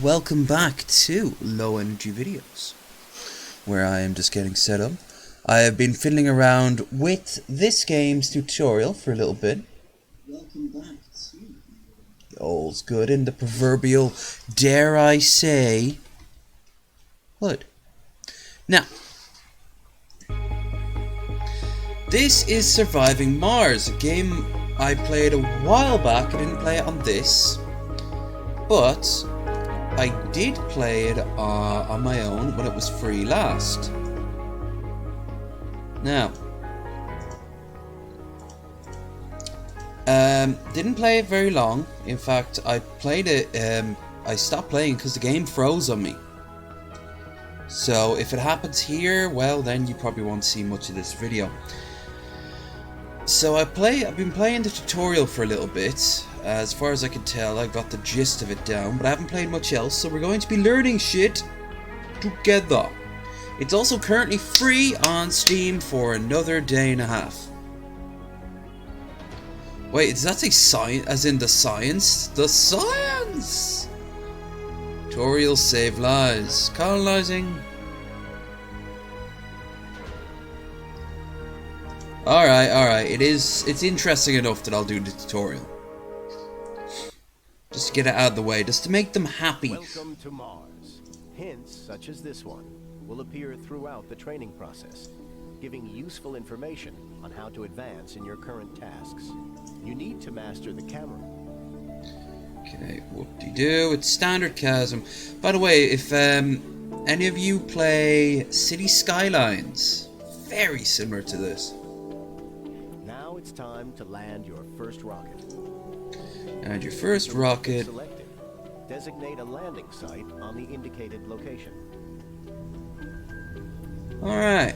Welcome back to Low Energy Videos, where I am just getting set up. I have been fiddling around with this game's tutorial for a little bit. Welcome back to all's good in the proverbial, dare I say, hood. Now, this is Surviving Mars, a game I played a while back. I didn't play it on this, but I did play it on my own when it was free last. Now, didn't play it very long. In fact, I played it, I stopped playing because the game froze on me. So if it happens here, well then you probably won't see much of this video. So I've been playing the tutorial for a little bit. As far as I can tell, I've got the gist of it down, but I haven't played much else, so we're going to be learning shit together. It's also currently free on Steam for another day and a half. Wait, does that say science, as in the science? The science! Tutorials save lives. Colonizing. Alright, it's interesting enough that I'll do the tutorial. Just to get it out of the way, just to make them happy. Welcome to Mars. Hints such as this one will appear throughout the training process, giving useful information on how to advance in your current tasks. You need to master the camera. Okay, whoop-de-doo, it's standard chasm. By the way, if any of you play City Skylines, very similar to this. Now it's time to land your first rocket. And your first rocket. Selected. Designate a landing site on the indicated location. Alright.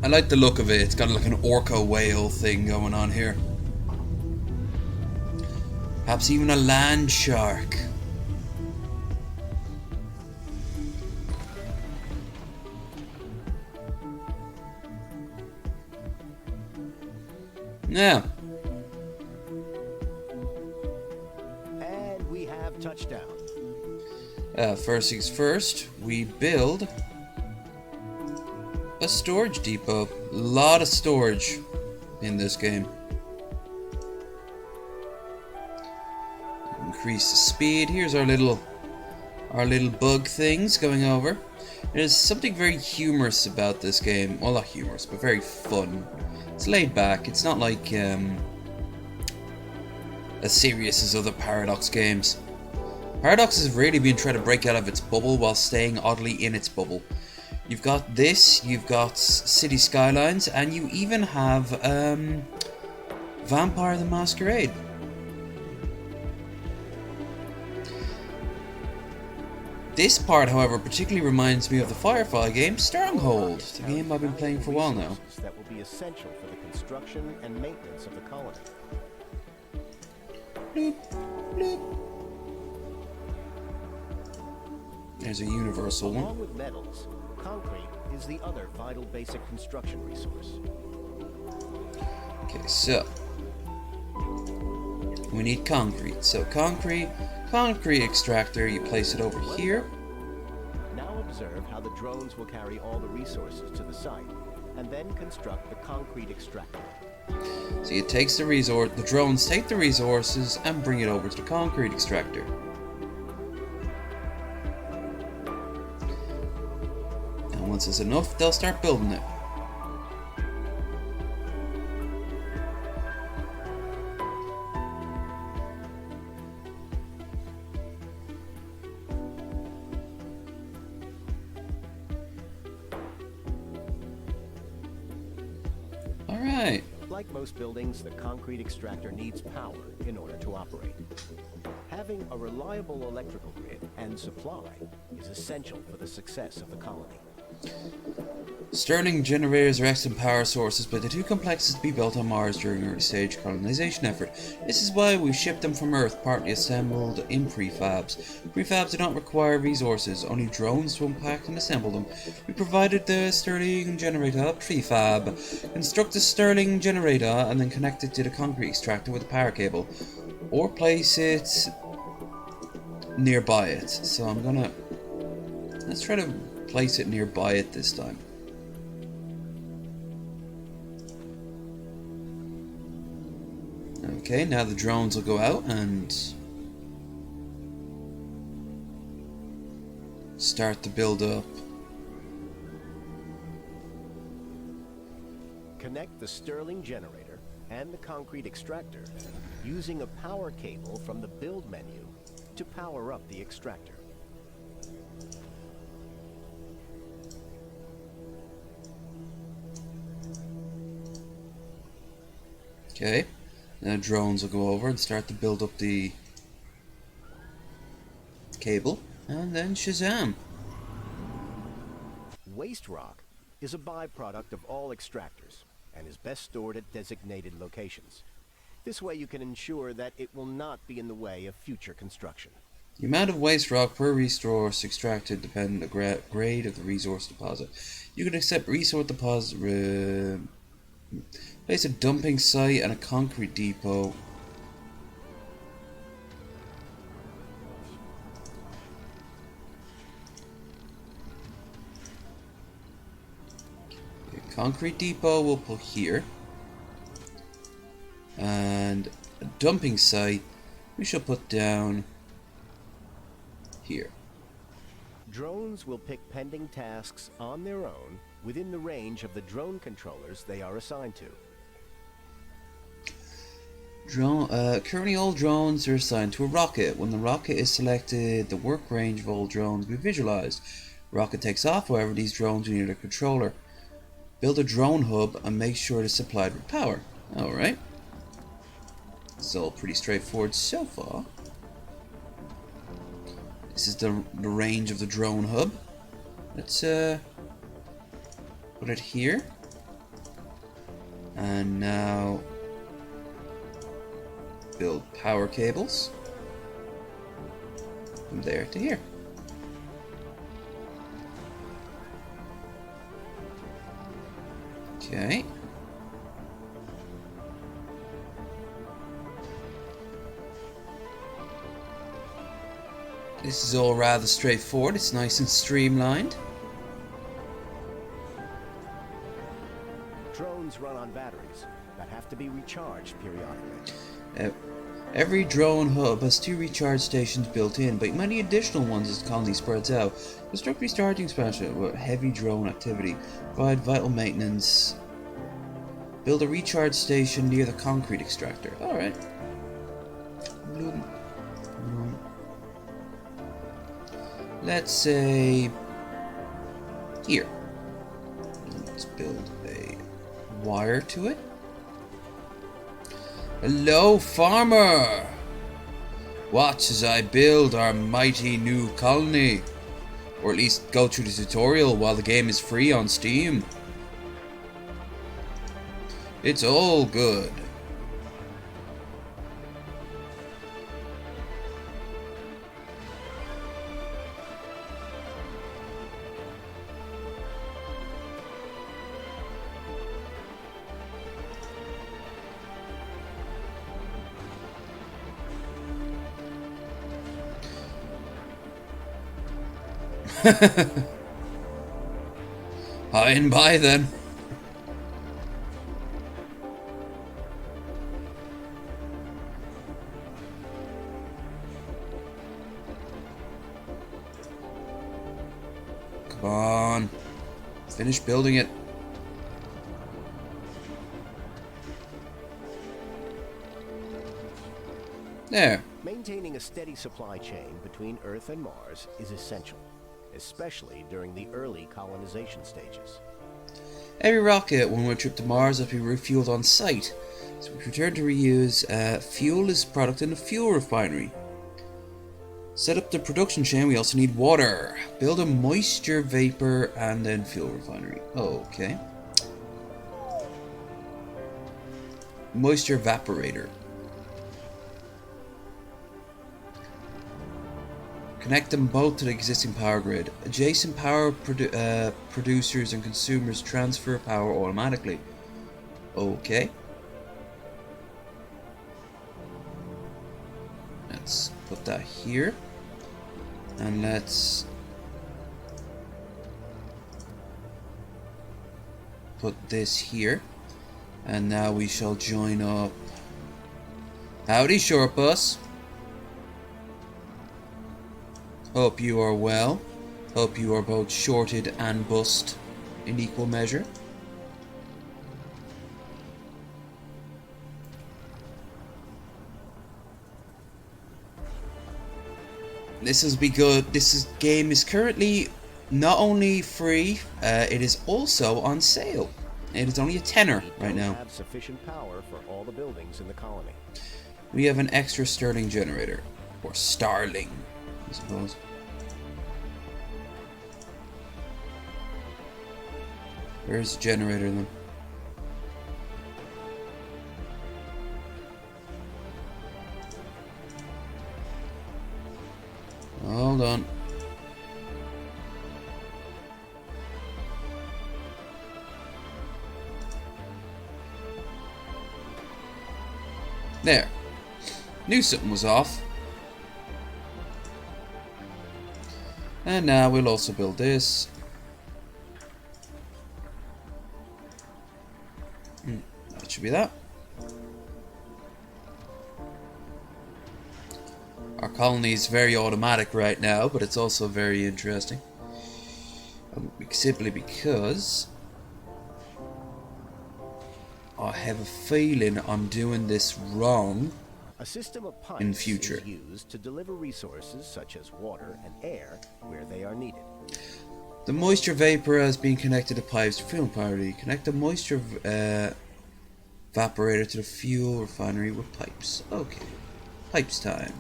I like the look of it. It's got like an orca whale thing going on here. Perhaps even a land shark. Now. And we have touchdown. First things first, we build a storage depot. A lot of storage in this game. Increase the speed. Here's our little bug things going over. There's something very humorous about this game. Well, not humorous, but very fun. It's laid back. It's not like as serious as other Paradox games. Paradox has really been trying to break out of its bubble while staying oddly in its bubble. You've got this, you've got City Skylines, and you even have Vampire the Masquerade. This part, however, particularly reminds me of the Firefly game Stronghold, the game I've been playing for a while now. That will be essential for the construction and maintenance of the colony. Bloop, bloop. There's a universal one. Along with metals, concrete is the other vital basic construction resource. Okay, so we need concrete. So concrete extractor, you place it over here. Now observe how the drones will carry all the resources to the site, and then construct the concrete extractor. So it takes the drones take the resources and bring it over to the concrete extractor. And once it's enough, they'll start building it. Alright. Like most buildings, the concrete extractor needs power in order to operate. Having a reliable electrical grid and supply is essential for the success of the colony. Stirling generators are excellent power sources, but they're too complex to be built on Mars during early stage colonization effort. This is why we ship them from Earth, partly assembled in prefabs. Prefabs do not require resources, only drones to unpack and assemble them. We provided the Stirling generator prefab. Construct the Stirling generator and then connect it to the concrete extractor with a power cable. or place it nearby it. So I'm gonna, let's try to place it nearby it this time. Okay, now the drones will go out and start to build up. Connect the Stirling generator and the concrete extractor using a power cable from the build menu to power up the extractor. Okay, now drones will go over and start to build up the cable, and then Shazam! Waste rock is a byproduct of all extractors and is best stored at designated locations. This way you can ensure that it will not be in the way of future construction. The amount of waste rock per resource extracted depends on the grade of the resource deposit. You can accept resource deposit, place a dumping site and a concrete depot. A concrete depot we'll put here. And a dumping site we shall put down here. Drones will pick pending tasks on their own within the range of the drone controllers they are assigned to. Currently all drones are assigned to a rocket. When the rocket is selected, the work range of all drones will be visualized. Rocket takes off, however, these drones will need a controller. Build a drone hub and make sure it is supplied with power. Alright. It's all pretty straightforward so far. This is the range of the drone hub. Let's put it here. And now build power cables from there to here. Okay. This is all rather straightforward. It's nice and streamlined. Drones run on batteries that have to be recharged periodically. Every drone hub has 2 recharge stations built in, but many additional ones as the colony spreads out. Construct recharging expansion with heavy drone activity. Provide vital maintenance. Build a recharge station near the concrete extractor. Alright. Let's say here. Let's build a wire to it. Hello, farmer! Watch as I build our mighty new colony. Or at least go through the tutorial while the game is free on Steam. It's all good. Hi and bye then. Come on. Finish building it. There. Maintaining a steady supply chain between Earth and Mars is essential, especially during the early colonization stages. Every rocket when we're trip to Mars has to be refueled on site. So we return to reuse fuel as product in the fuel refinery. Set up the production chain, we also need water. Build a moisture vapor and then fuel refinery. Okay. Moisture evaporator. Connect them both to the existing power grid. Adjacent power producers and consumers transfer power automatically. Okay. put that here. And let's put this here. And now we shall join up. Howdy, short bus. Hope you are well. Hope you are both shorted and bussed in equal measure. This will be good. This game is currently not only free, it is also on sale. It is only a tenner right now. Have sufficient power for all the buildings in the colony. We have an extra Sterling generator, or Starling, I suppose. Where's the generator then? Hold on. There. Knew something was off. And now we'll also build this. That should be that. Our colony is very automatic right now, but it's also very interesting. Simply because I have a feeling I'm doing this wrong A system of pipes in future. is used to deliver resources such as water and air where they are needed. The moisture vapor has been connected to pipes for fuel priority. Connect the moisture evaporator to the fuel refinery with pipes. Okay. Pipes time.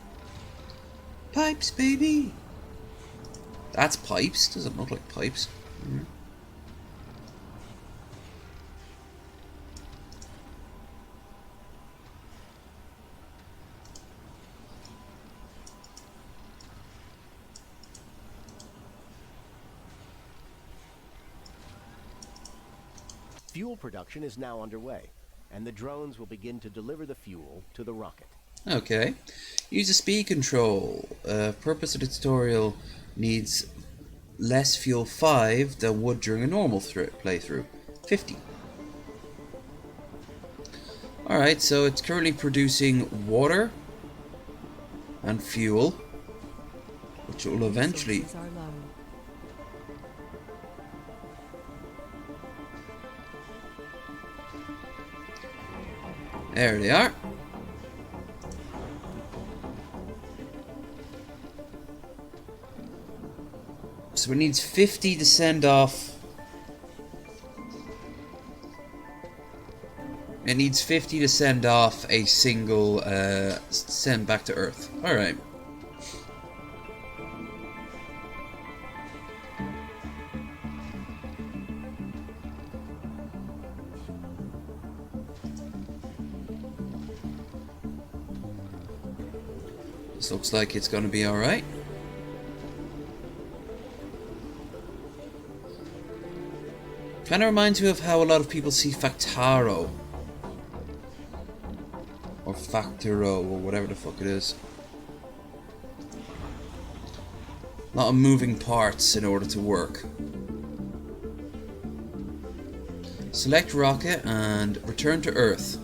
Pipes, baby! That's pipes. Doesn't look like pipes. Fuel production is now underway, and the drones will begin to deliver the fuel to the rocket. Okay. Use a speed control. Purpose of the tutorial needs less fuel 5 than would during a normal playthrough. 50. Alright, so it's currently producing water and fuel, which will eventually... There they are. So it needs 50 to send off. It needs 50 to send off a single send back to Earth. Alright. This looks like it's going to be alright. Kind of reminds me of how a lot of people see Factaro. Or Factoro, or whatever the fuck it is. A lot of moving parts in order to work. Select rocket and return to Earth.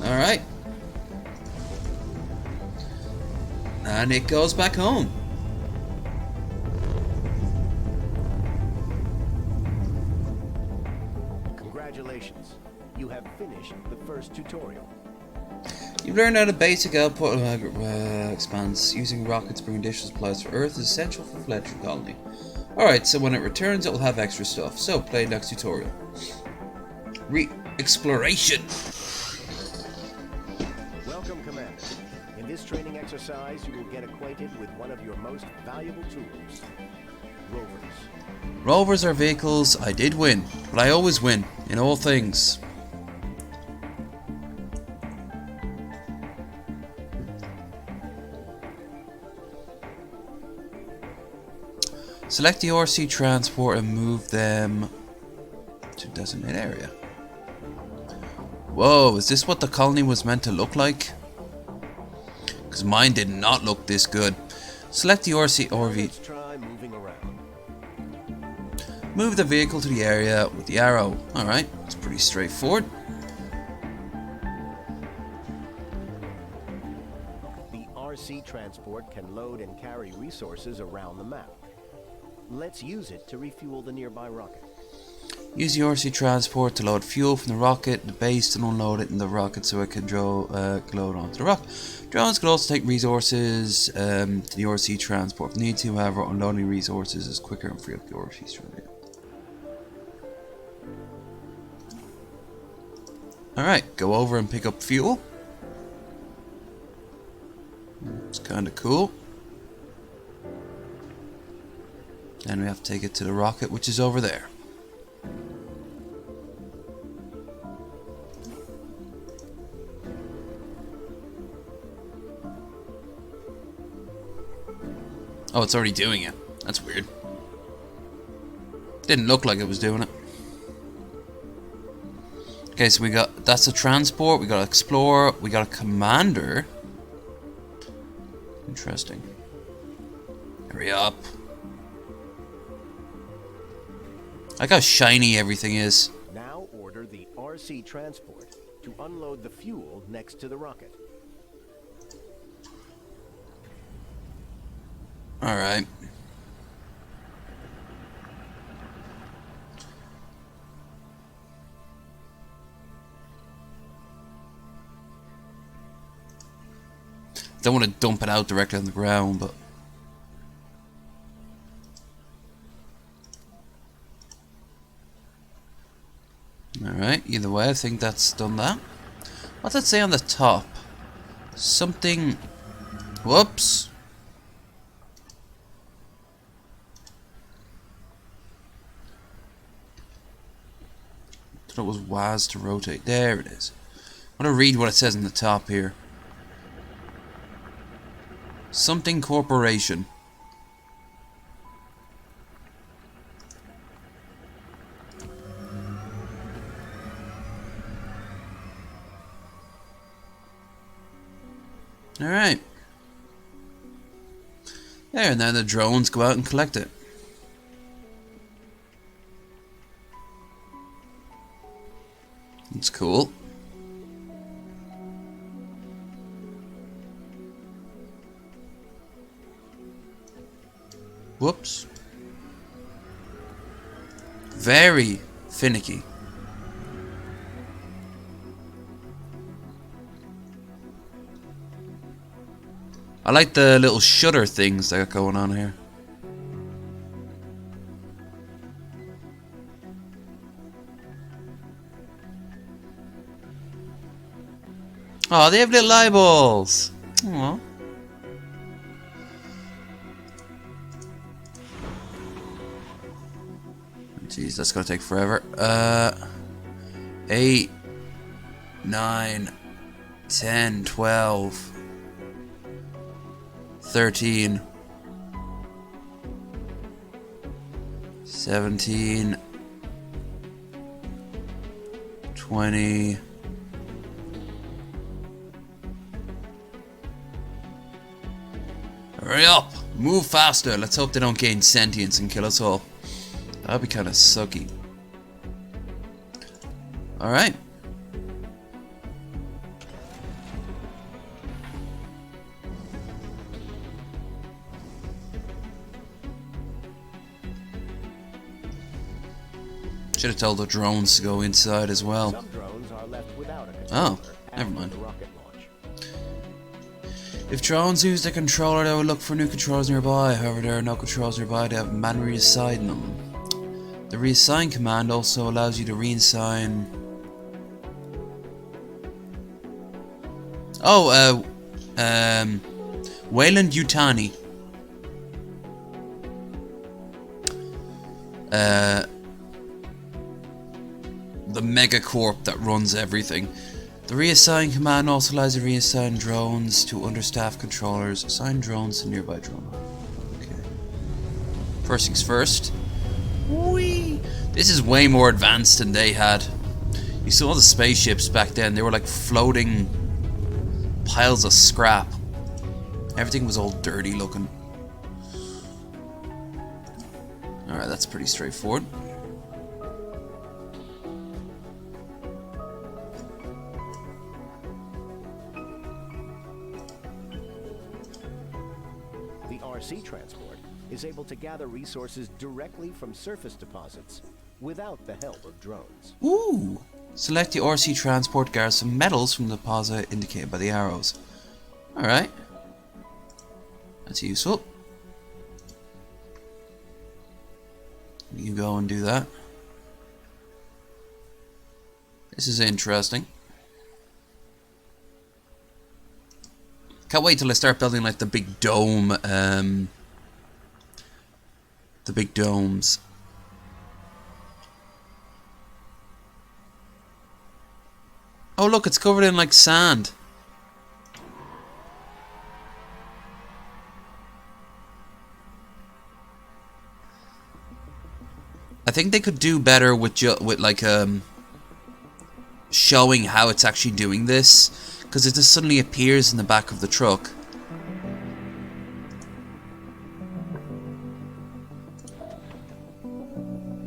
Alright. And it goes back home. Congratulations. You have finished the first tutorial. You've learned how the basic output expands. Using rockets bring additional supplies for Earth is essential for Fletcher Colony. Alright, so when it returns it will have extra stuff. So play next tutorial. Exploration. Welcome, Commander. In this training exercise, you will get acquainted with one of your most valuable tools, rovers. Rovers are vehicles. I did win, but I always win in all things. Select the RC transport and move them to designated area. Whoa, is this what the colony was meant to look like? Because mine did not look this good. Select the RV. Let's try moving around. Move the vehicle to the area with the arrow. Alright, it's pretty straightforward. The RC transport can load and carry resources around the map. Let's use it to refuel the nearby rocket. Use the RC transport to load fuel from the rocket, the base, and unload it in the rocket so it can load onto the rocket. Drones can also take resources to the RC transport if need to, however, unloading resources is quicker and free up the RC transport. Alright, go over and pick up fuel. It's kinda cool. Then we have to take it to the rocket, which is over there. Oh, it's already doing it. That's weird. Didn't look like it was doing it. Okay, so we got, that's a transport, we got an explorer, we got a commander. Interesting. Hurry up. I like how shiny everything is. Now order the RC transport to unload the fuel next to the rocket. Alright. Don't want to dump it out directly on the ground, but alright, either way, I think that's done that. What's that say on the top? Something. Whoops. I thought it was WAS to rotate. There it is. I'm gonna read what it says on the top here. Something Corporation. Alright. There, and then the drones go out and collect it. It's cool. Whoops. Very finicky. I like the little shutter things that are going on here. Oh, they have little eyeballs. Aww. Jeez, that's gonna take forever. 8, 9, 10, 12, 13, 17, 20. Hurry up! Move faster! Let's hope they don't gain sentience and kill us all. That'd be kind of sucky. Alright. Should have told the drones to go inside as well. Some drones are left without a Oh, controller never mind. after the rocket launch. If drones use the controller, they will look for new controls nearby. However, there are no controls nearby, they have manually reassign them. The reassign command also allows you to reassign. Oh, Wayland Yutani. The megacorp that runs everything. The reassign command also allows you to reassign drones to understaffed controllers. Assign drones to nearby drone. Okay. First things first. Whee! This is way more advanced than they had. You saw the spaceships back then, they were like floating piles of scrap. Everything was all dirty looking. Alright, that's pretty straightforward. The RC transport is able to gather resources directly from surface deposits without the help of drones. Ooh! Select the RC transport, gather some metals from the deposit indicated by the arrows. Alright. That's useful. You go and do that. This is interesting. Can't wait till I start building like the big dome, the big domes. Oh look, it's covered in like sand. I think they could do better with like showing how it's actually doing this, because it just suddenly appears in the back of the truck.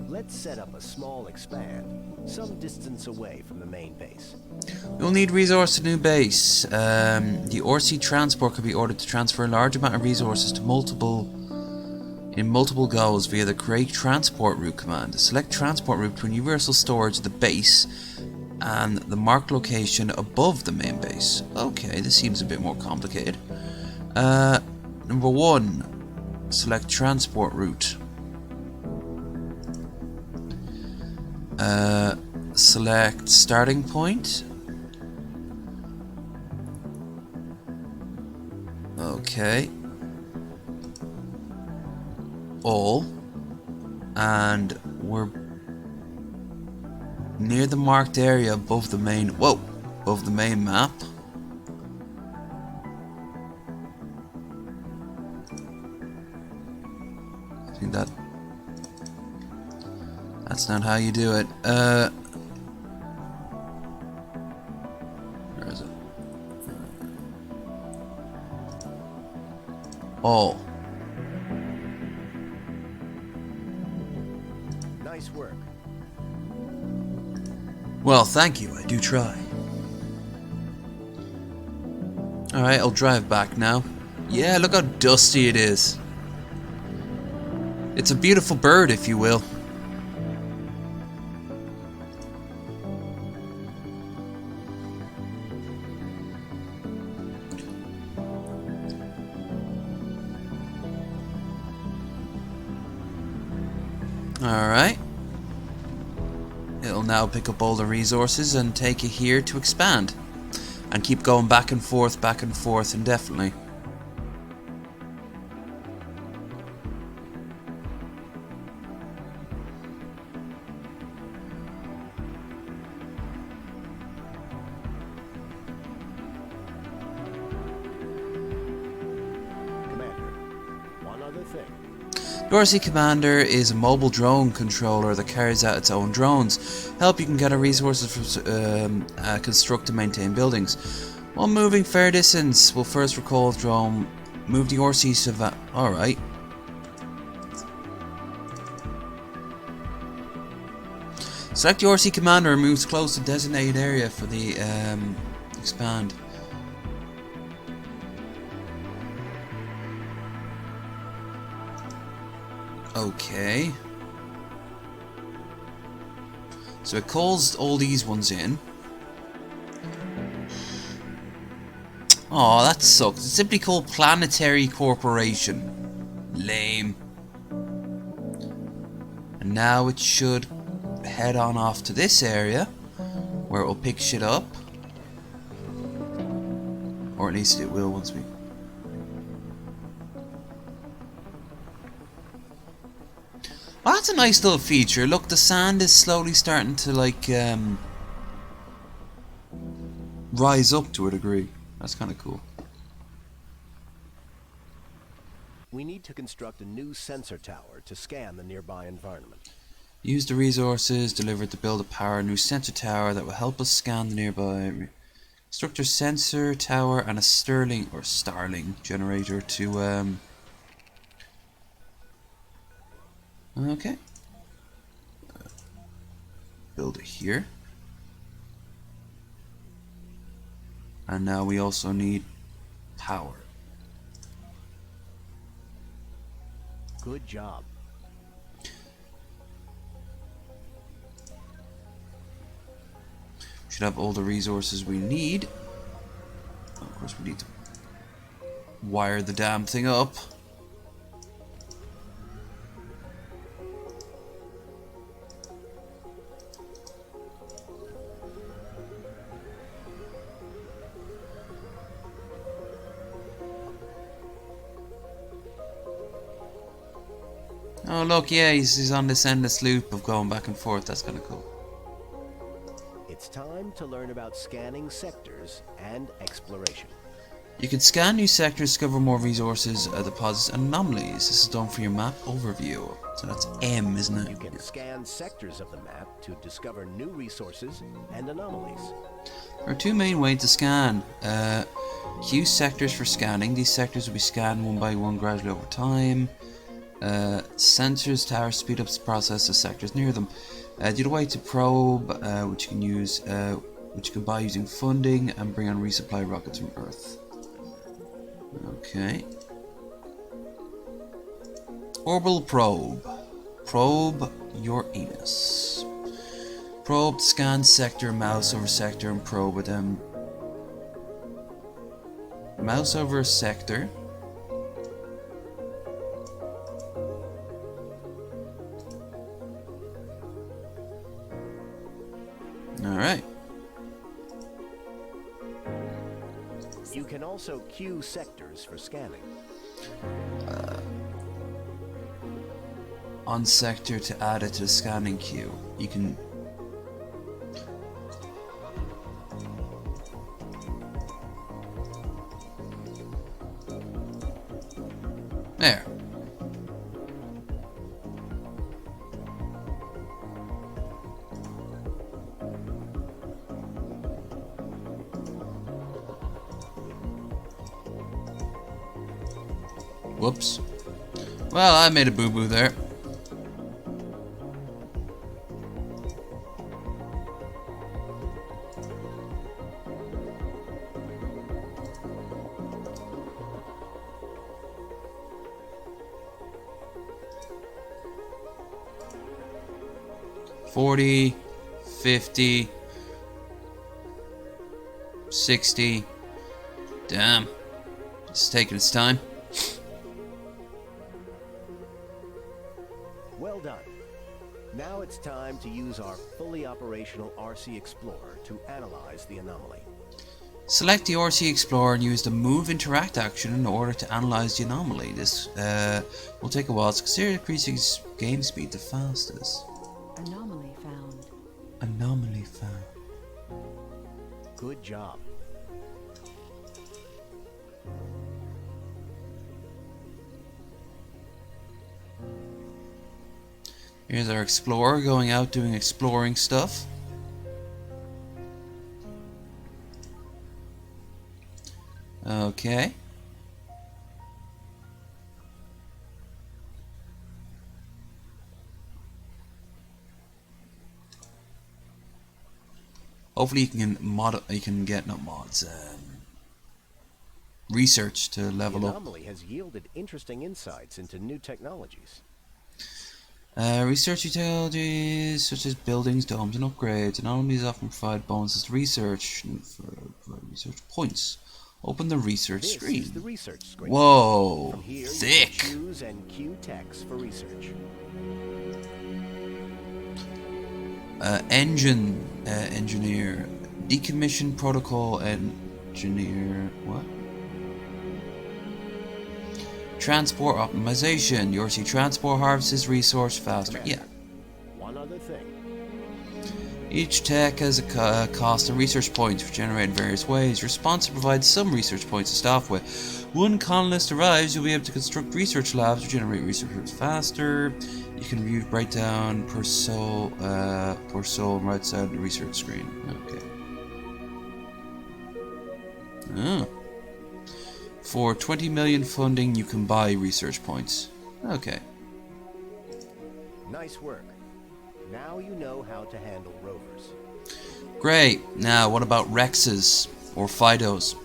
Let's set up a small expand some distance away from the main base. We'll need resource to new base. The RC transport could be ordered to transfer a large amount of resources to multiple goes via the create transport route command. Select transport route between universal storage at the base and the marked location above the main base. Okay, this seems a bit more complicated. Number 1, select transport route. Select starting point. Okay. All. And we're near the marked area above the main, above the main map. I think that's not how you do it. Where is it? All. Nice work. Well, thank you. I do try. Alright, I'll drive back now. Yeah, look how dusty it is. It's a beautiful bird, if you will. Alright. It'll now pick up all the resources and take it here to expand. And keep going back and forth indefinitely. Commander, one other thing. The RC Commander is a mobile drone controller that carries out its own drones. Help you can gather resources from construct and maintain buildings. While moving fair distance, we'll first recall the drone. Move the RC Savannah. Alright. Select the RC Commander and moves close to designated area for the expand. Okay. So it calls all these ones in. Oh, that sucks. It's simply called Planetary Corporation. Lame. And now it should head on off to this area, where it will pick shit up. Or at least it will once we... Oh, that's a nice little feature. Look, the sand is slowly starting to, like, rise up to a degree. That's kind of cool. We need to construct a new sensor tower to scan the nearby environment. Use the resources delivered to build a power new sensor tower that will help us scan the nearby. Construct a sensor tower and a Starling generator to okay. Build it here. And now we also need power. Good job. Should have all the resources we need. Of course, we need to wire the damn thing up. Oh look, yeah, he's on this endless loop of going back and forth. That's kind of cool. It's time to learn about scanning sectors and exploration. You can scan new sectors, discover more resources, deposits, and anomalies. This is done for your map overview. So that's M, isn't it? You can scan sectors of the map to discover new resources and anomalies. There are two main ways to scan. Q sectors for scanning. These sectors will be scanned one by one gradually over time. Sensors towers speed up the process of sectors near them. The other way to probe, which you can use, which you can buy using funding and bring on resupply rockets from Earth. Okay. Orbital probe. Probe your anus. Probe, scan sector, mouse over sector, and probe it. Mouse over a sector. Alright. You can also queue sectors for scanning. On sector to add it to the scanning queue. You can... There. Whoops. Well, I made a boo-boo there. $40, $50, $60. Damn. It's taking its time. Well done. Now it's time to use our fully operational RC Explorer to analyze the anomaly. Select the RC Explorer and use the Move Interact action in order to analyze the anomaly. This will take a while, so consider increasing game speed the fastest. Anomaly found. Anomaly found. Good job. Here's our explorer going out doing exploring stuff. Okay. Hopefully you can get not mods, research to level The up. anomaly has yielded interesting insights into new technologies. Research utilities such as buildings, domes, and upgrades. Anomalies often provide bonuses to research for research points. Open the research This screen. is the research screen. Whoa, From here, thick. you can choose and queue text for research. Engine engineer, decommission protocol engineer. What? Transport optimization. URC transport harvests resource faster. Yeah. One other thing. Each tech has a cost of research points, which generate in various ways. Your sponsor provides some research points to start with. One colonist arrives, you'll be able to construct research labs to generate research points faster. You can view breakdown per soul right side of the research screen. Okay. Oh. For 20 million funding, you can buy research points. Okay. Nice work. Now you know how to handle rovers. Great. Now, what about Rexes or Fidos?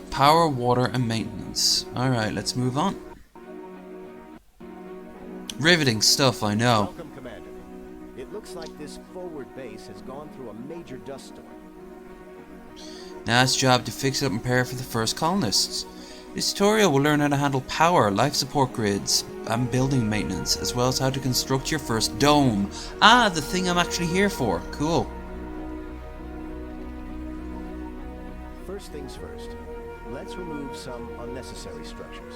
Power, water, and maintenance. Alright, let's move on. Riveting stuff, I know. Welcome, Commander. It looks like this forward base has gone through a major dust storm. Now it's your job to fix it up and prepare for the first colonists. This tutorial will learn how to handle power, life support grids, and building maintenance, as well as how to construct your first dome. Ah, the thing I'm actually here for. Cool. First things first, let's remove some unnecessary structures.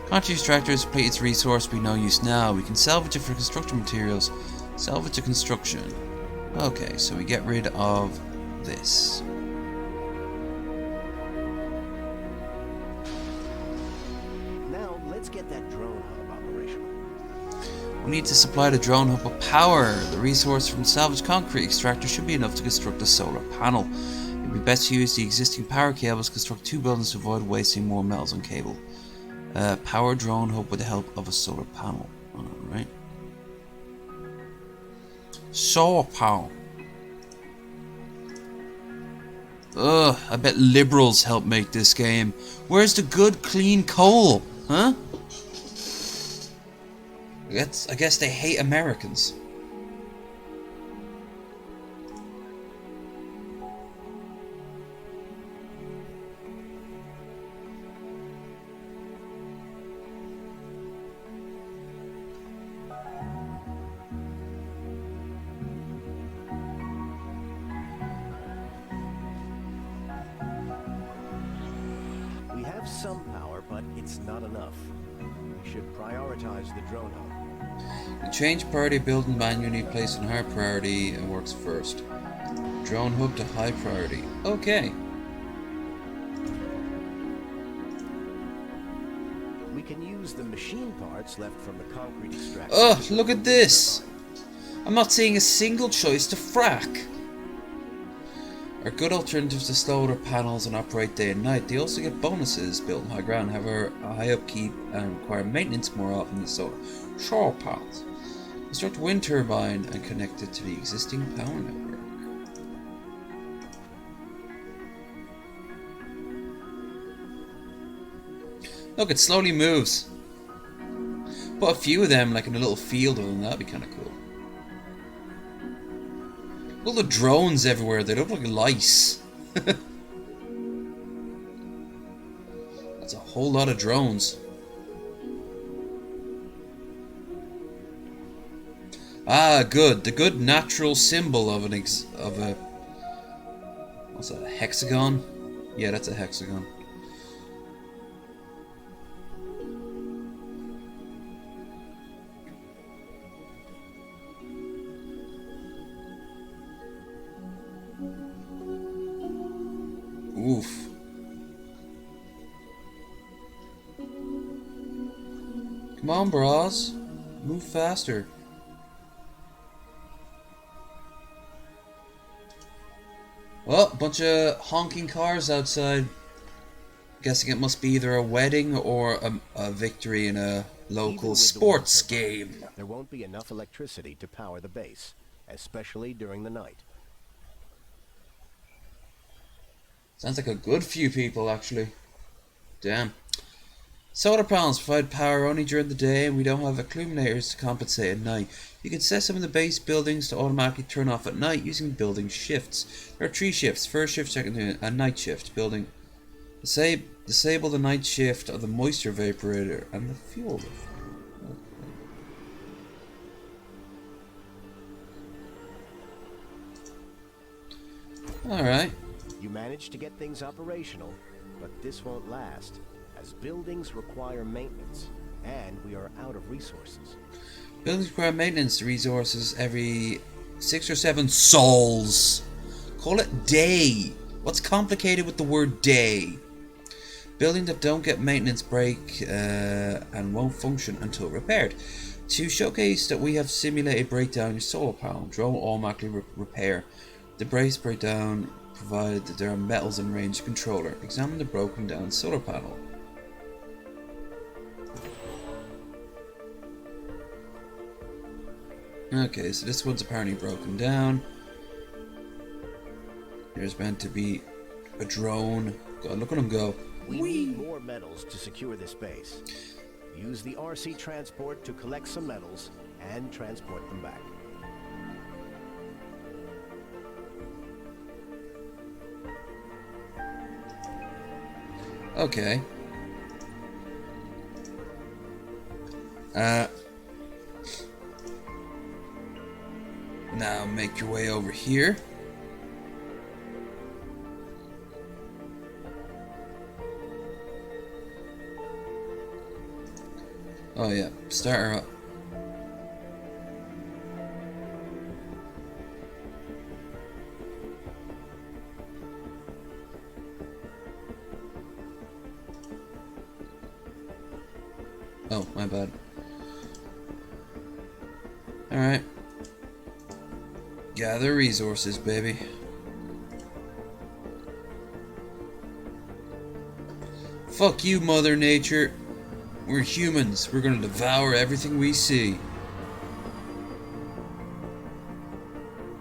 Country extractors deplete its resource, be no use now. We can salvage it for construction materials. Salvage to construction. Okay, so we get rid of this. Now let's get that drone hub operational. We need to supply the drone hub with power. The resource from salvaged concrete extractor should be enough to construct a solar panel. It would be best to use the existing power cables to construct 2 buildings to avoid wasting more metals on cable. Power drone hub with the help of a solar panel. Alright. Solar panel. Ugh, I bet liberals help make this game. Where's the good, clean coal? Huh? I guess they hate Americans. We have some power, but it's not enough. We should prioritize the drone hub. The change priority building manually placed on high priority and works first. Drone hub to high priority. Okay. We can use the machine parts left from the concrete extraction. Ugh, look at this! I'm not seeing a single choice to frack. Are good alternatives to solar panels and operate day and night. They also get bonuses built in high ground, however, a high upkeep and require maintenance more often than solar panels. Construct a wind turbine and connect it to the existing power network. Look, it slowly moves. Put a few of them like in a little field of them, that'd be kind of cool. All the drones everywhere, they look like lice. That's a whole lot of drones. Ah, good. The good natural symbol of a what's that? A hexagon? Yeah, that's a hexagon. Oof. Come on, bras. Move faster. Well, a bunch of honking cars outside. Guessing it must be either a wedding or a victory in a local sports game. There won't be enough electricity to power the base, especially during the night. Sounds like a good few people, actually. Damn. Solar panels provide power only during the day, and we don't have illuminators to compensate at night. You can set some of the base buildings to automatically turn off at night using building shifts. There are 3 shifts. First shift, second shift, and night shift. Building. Disable the night shift of the moisture evaporator and the fuel. Alright. You managed to get things operational, but this won't last, as buildings require maintenance, and we are out of resources. Buildings require maintenance resources every 6 or 7 souls. Call it day. What's complicated with the word day? Building that don't get maintenance break and won't function until repaired. To showcase that we have simulated breakdown in your solar panel, drone will automatically repair the brace breakdown provided that there are metals in range of controller. Examine the broken down solar panel. Okay, so this one's apparently broken down. There's meant to be a drone. God, look at him go. We need more metals to secure this base. Use the RC transport to collect some metals and transport them back. Okay. Now make your way over here. Oh yeah, start her up. Oh, my bad. Alright. Gather resources, baby. Fuck you, Mother Nature. We're humans. We're gonna devour everything we see.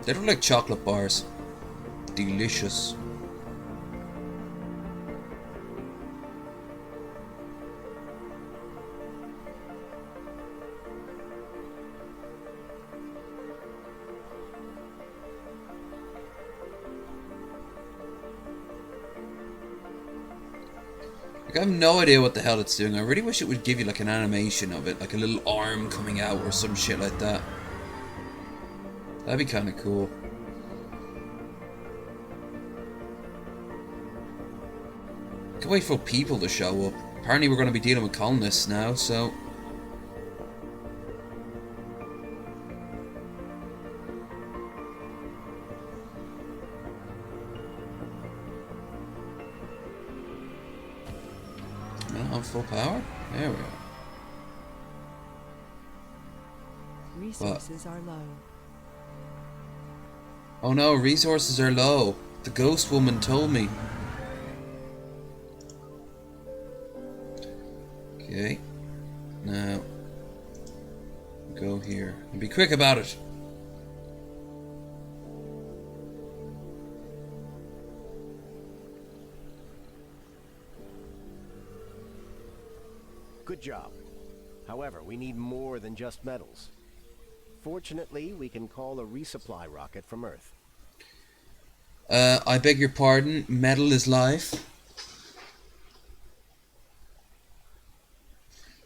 They look like chocolate bars. Delicious. Like, I have no idea what the hell it's doing. I really wish it would give you like an animation of it, like a little arm coming out or some shit like that. That'd be kind of cool. Can't wait for people to show up. Apparently we're going to be dealing with colonists now, so... on full power? There we are. Resources are low. Oh no, resources are low. The ghost woman told me. Okay. Now, go here. And be quick about it. Good job. However, we need more than just metals. Fortunately, we can call a resupply rocket from Earth. I beg your pardon, metal is life.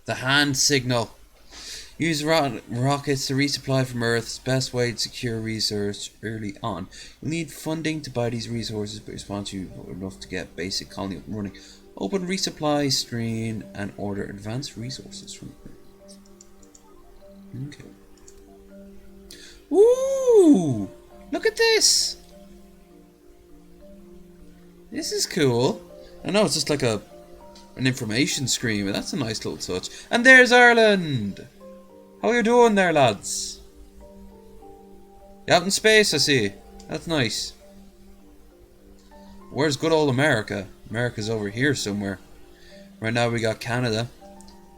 The hand signal. Use rockets to resupply from Earth. It's the best way to secure resources early on. You'll need funding to buy these resources, but respond to enough to get basic colony up and running. Open resupply screen and order advanced resources from Earth. Okay. Woo! Look at this! This is cool. I know it's just like an information screen, but that's a nice little touch. And there's Ireland! How are you doing there, lads? You out in space, I see. That's nice. Where's good old America? America's over here somewhere. Right now we got Canada.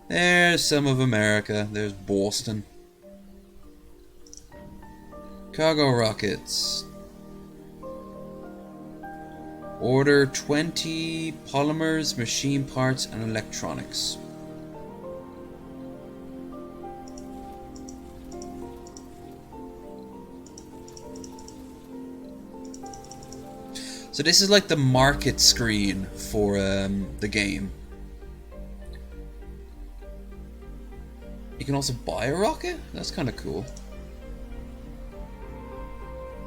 There's some of America. There's Boston. Cargo rockets. Order 20 polymers, machine parts, and electronics. So this is like the market screen for the game. You can also buy a rocket? That's kind of cool.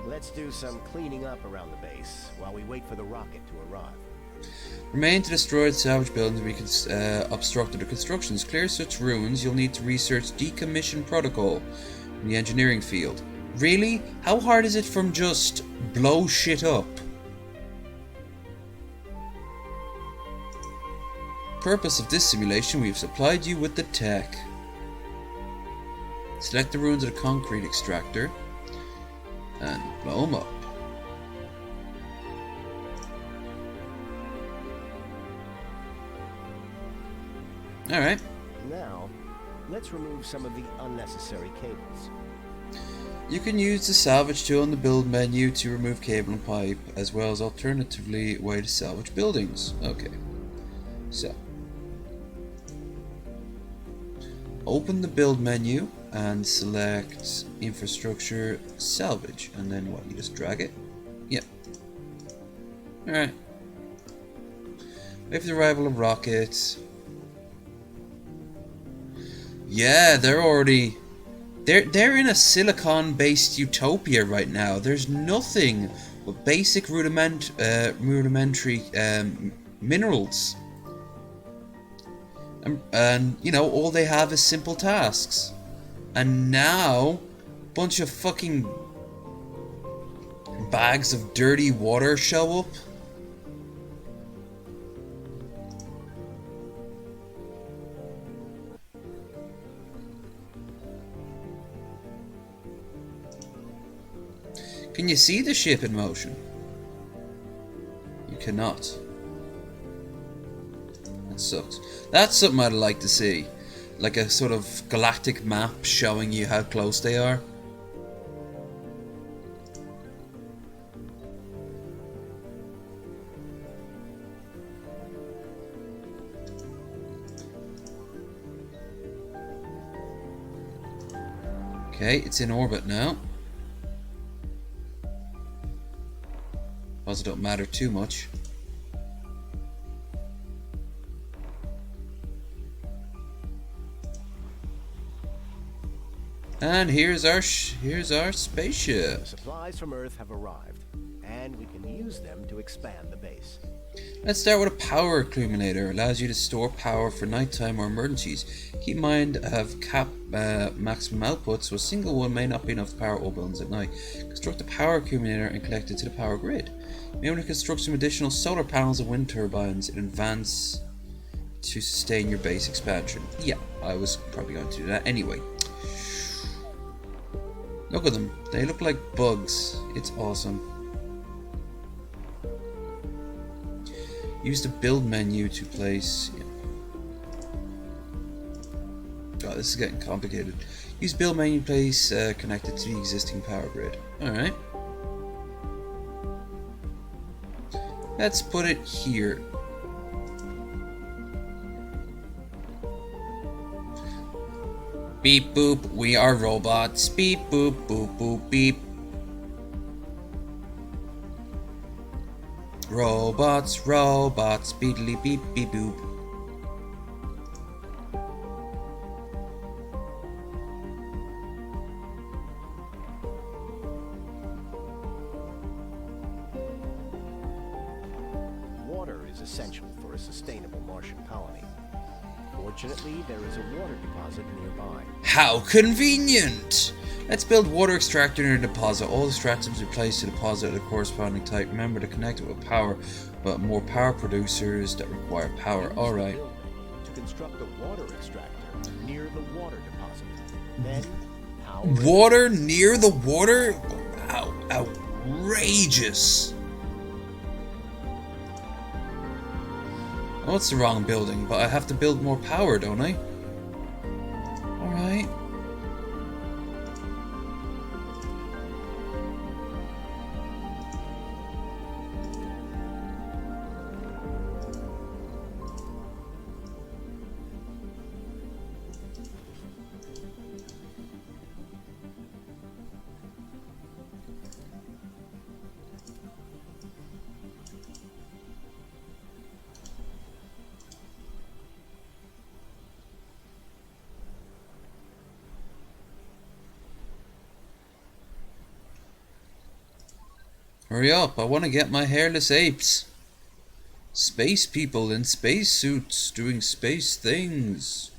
Let's do some cleaning up around the base while we wait for the rocket to arrive. Remain to destroy salvage buildings we obstructed the constructions. Clear such ruins, you'll need to research decommission protocol in the engineering field. Really? How hard is it from just blow shit up? Purpose of this simulation, we've supplied you with the tech. Select the ruins of the concrete extractor and blow them up. Alright. Now, let's remove some of the unnecessary cables. You can use the salvage tool in the build menu to remove cable and pipe, as well as alternatively way to salvage buildings. Okay. So, open the build menu and select infrastructure salvage, and then what, you just drag it? Yep. Alright. Wait for the arrival of rockets. Yeah, they're in a silicon-based utopia right now. There's nothing but basic rudimentary minerals. And, you know, all they have is simple tasks. And now, bunch of fucking bags of dirty water show up. Can you see the ship in motion? You cannot. That sucks. That's something I'd like to see. Like a sort of galactic map showing you how close they are. Okay, it's in orbit now. It don't matter too much. And here's our spaceship. The supplies from Earth have arrived, and we can use them to expand the base. Let's start with a power accumulator. Allows you to store power for nighttime or emergencies. Keep in mind have cap maximum output, so a single one may not be enough to power all buildings at night. Construct a power accumulator and connect it to the power grid. You may want to construct some additional solar panels and wind turbines in advance to sustain your base expansion. Yeah, I was probably going to do that anyway. Look at them. They look like bugs. It's awesome. Use the build menu to place... God, this is getting complicated. Use build menu to place connected to the existing power grid. Alright. Let's put it here. Beep boop, we are robots. Beep boop boop boop beep. Robots, robots, beedly beep beep boop. Water is essential for a sustainable Martian colony. Fortunately, there is a water deposit nearby. How convenient! Let's build water extractor near the deposit. All extractors are placed to the deposit of the corresponding type. Remember to connect it with power, but more power producers that require power. Alright. To construct a water extractor near the water deposit. Then, power... Water near the water? Wow, outrageous! Oh, it's the wrong building, but I have to build more power, don't I? Alright. Hurry up, I want to get my hairless apes. Space people in space suits doing space things.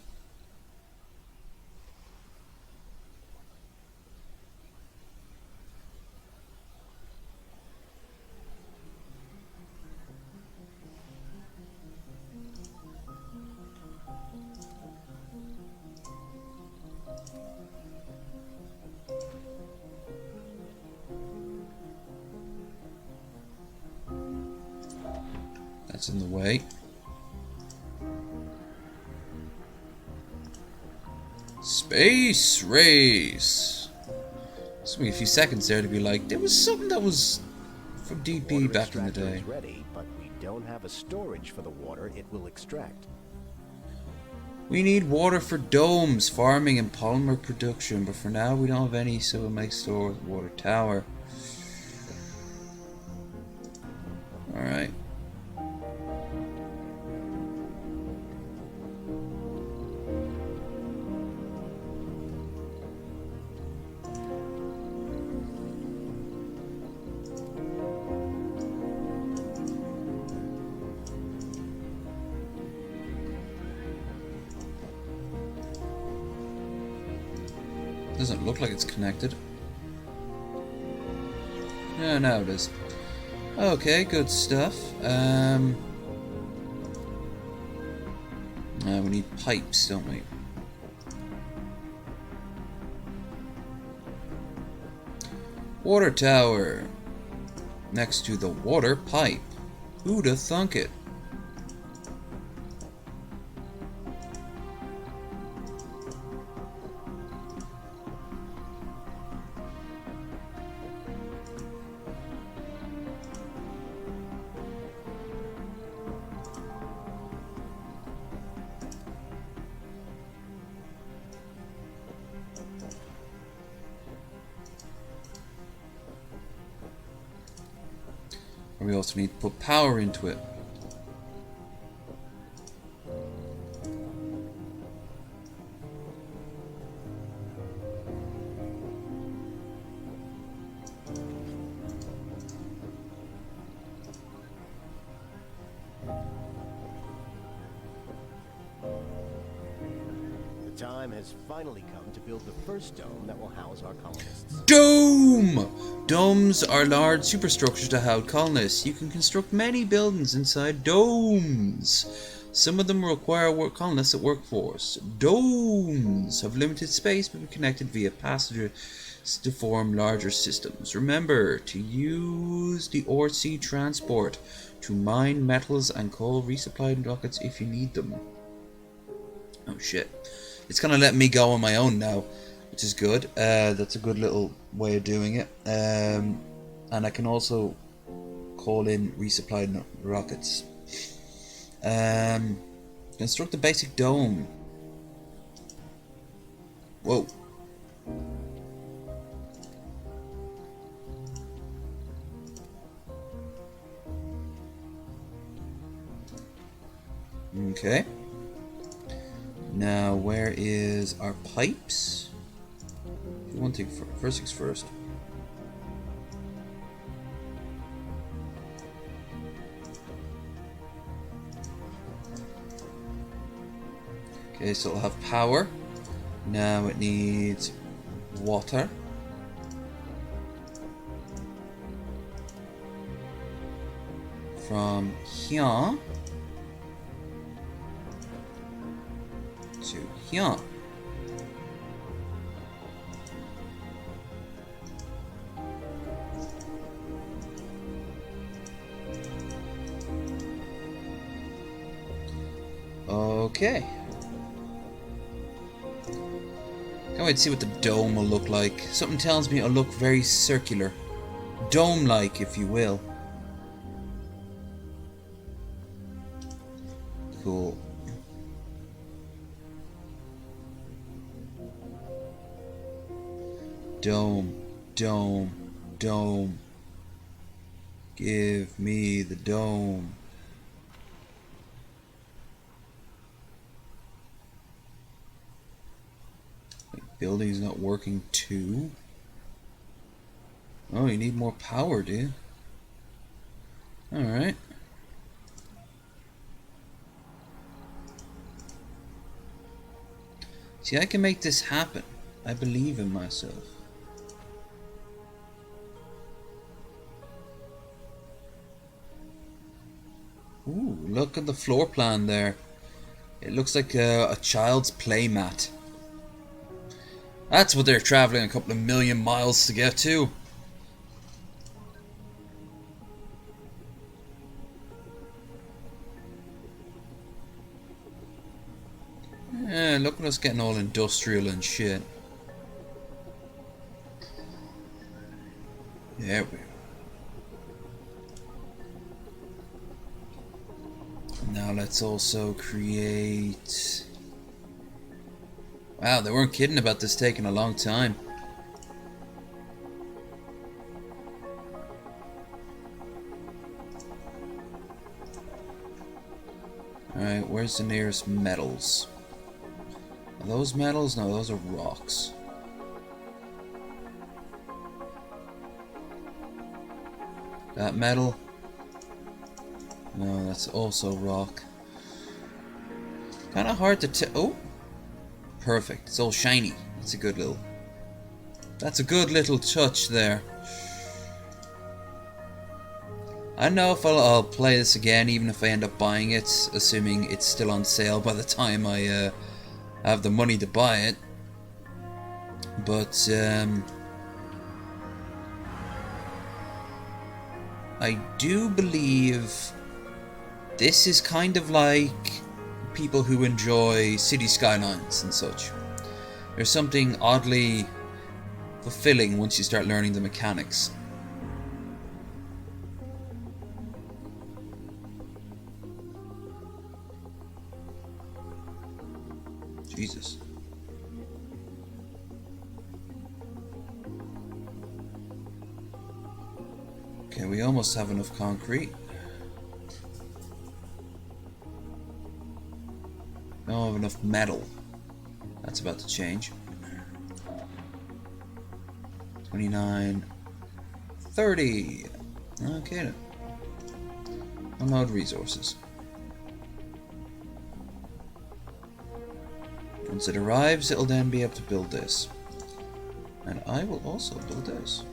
That's in the way. Space race. Took me a few seconds there to be like, there was something that was from DP Water back in the extractor day. is ready, but we don't have a storage for the water it will extract. We need water for domes, farming, and polymer production, but for now we don't have any, so we'll make store with water tower. Alright. Doesn't look like it's connected. Yeah, now it is. Okay, good stuff. Now we need pipes, don't we? Water tower. Next to the water pipe. Who'da thunk it? We also need to put power into it. The time has finally come to build the first dome that will house our colonists. Dome! Domes are large superstructures to house colonists. You can construct many buildings inside domes. Some of them require colonists at workforce. Domes have limited space but be connected via passengers to form larger systems. Remember to use the ore sea transport to mine metals and coal resupplied rockets if you need them. Oh shit. It's kind of letting me go on my own now, which is good. That's a good little way of doing it. And I can also call in resupplied rockets. Construct a basic dome. Whoa. Okay. Now, where is our pipes? One thing first things first. Okay, so it'll have power. Now it needs water. From here to here. Okay. Can't wait to see what the dome will look like. Something tells me it'll look very circular. Dome-like, if you will. Cool. Dome, dome, dome. Give me the dome. Building's not working too. Oh, you need more power, do you? Alright. See, I can make this happen. I believe in myself. Ooh, look at the floor plan there. It looks like a child's play mat. That's what they're traveling a couple of million miles to get to. Yeah, look at us getting all industrial and shit. There we are. Now let's also create... Wow, they weren't kidding about this taking a long time. Alright, where's the nearest metals? Are those metals? No, those are rocks. That metal? No, that's also rock. Kind of hard to tell. Oh! Perfect. It's all shiny. That's a good little... That's a good little touch there. I don't know if I'll play this again, even if I end up buying it, assuming it's still on sale by the time I have the money to buy it. But I do believe this is kind of like people who enjoy city skylines and such. There's something oddly fulfilling once you start learning the mechanics. Jesus. Okay, we almost have enough concrete. Don't have enough metal. That's about to change. 29, 30. Okay then. Unload resources. Once it arrives, it'll then be able to build this. And I will also build this.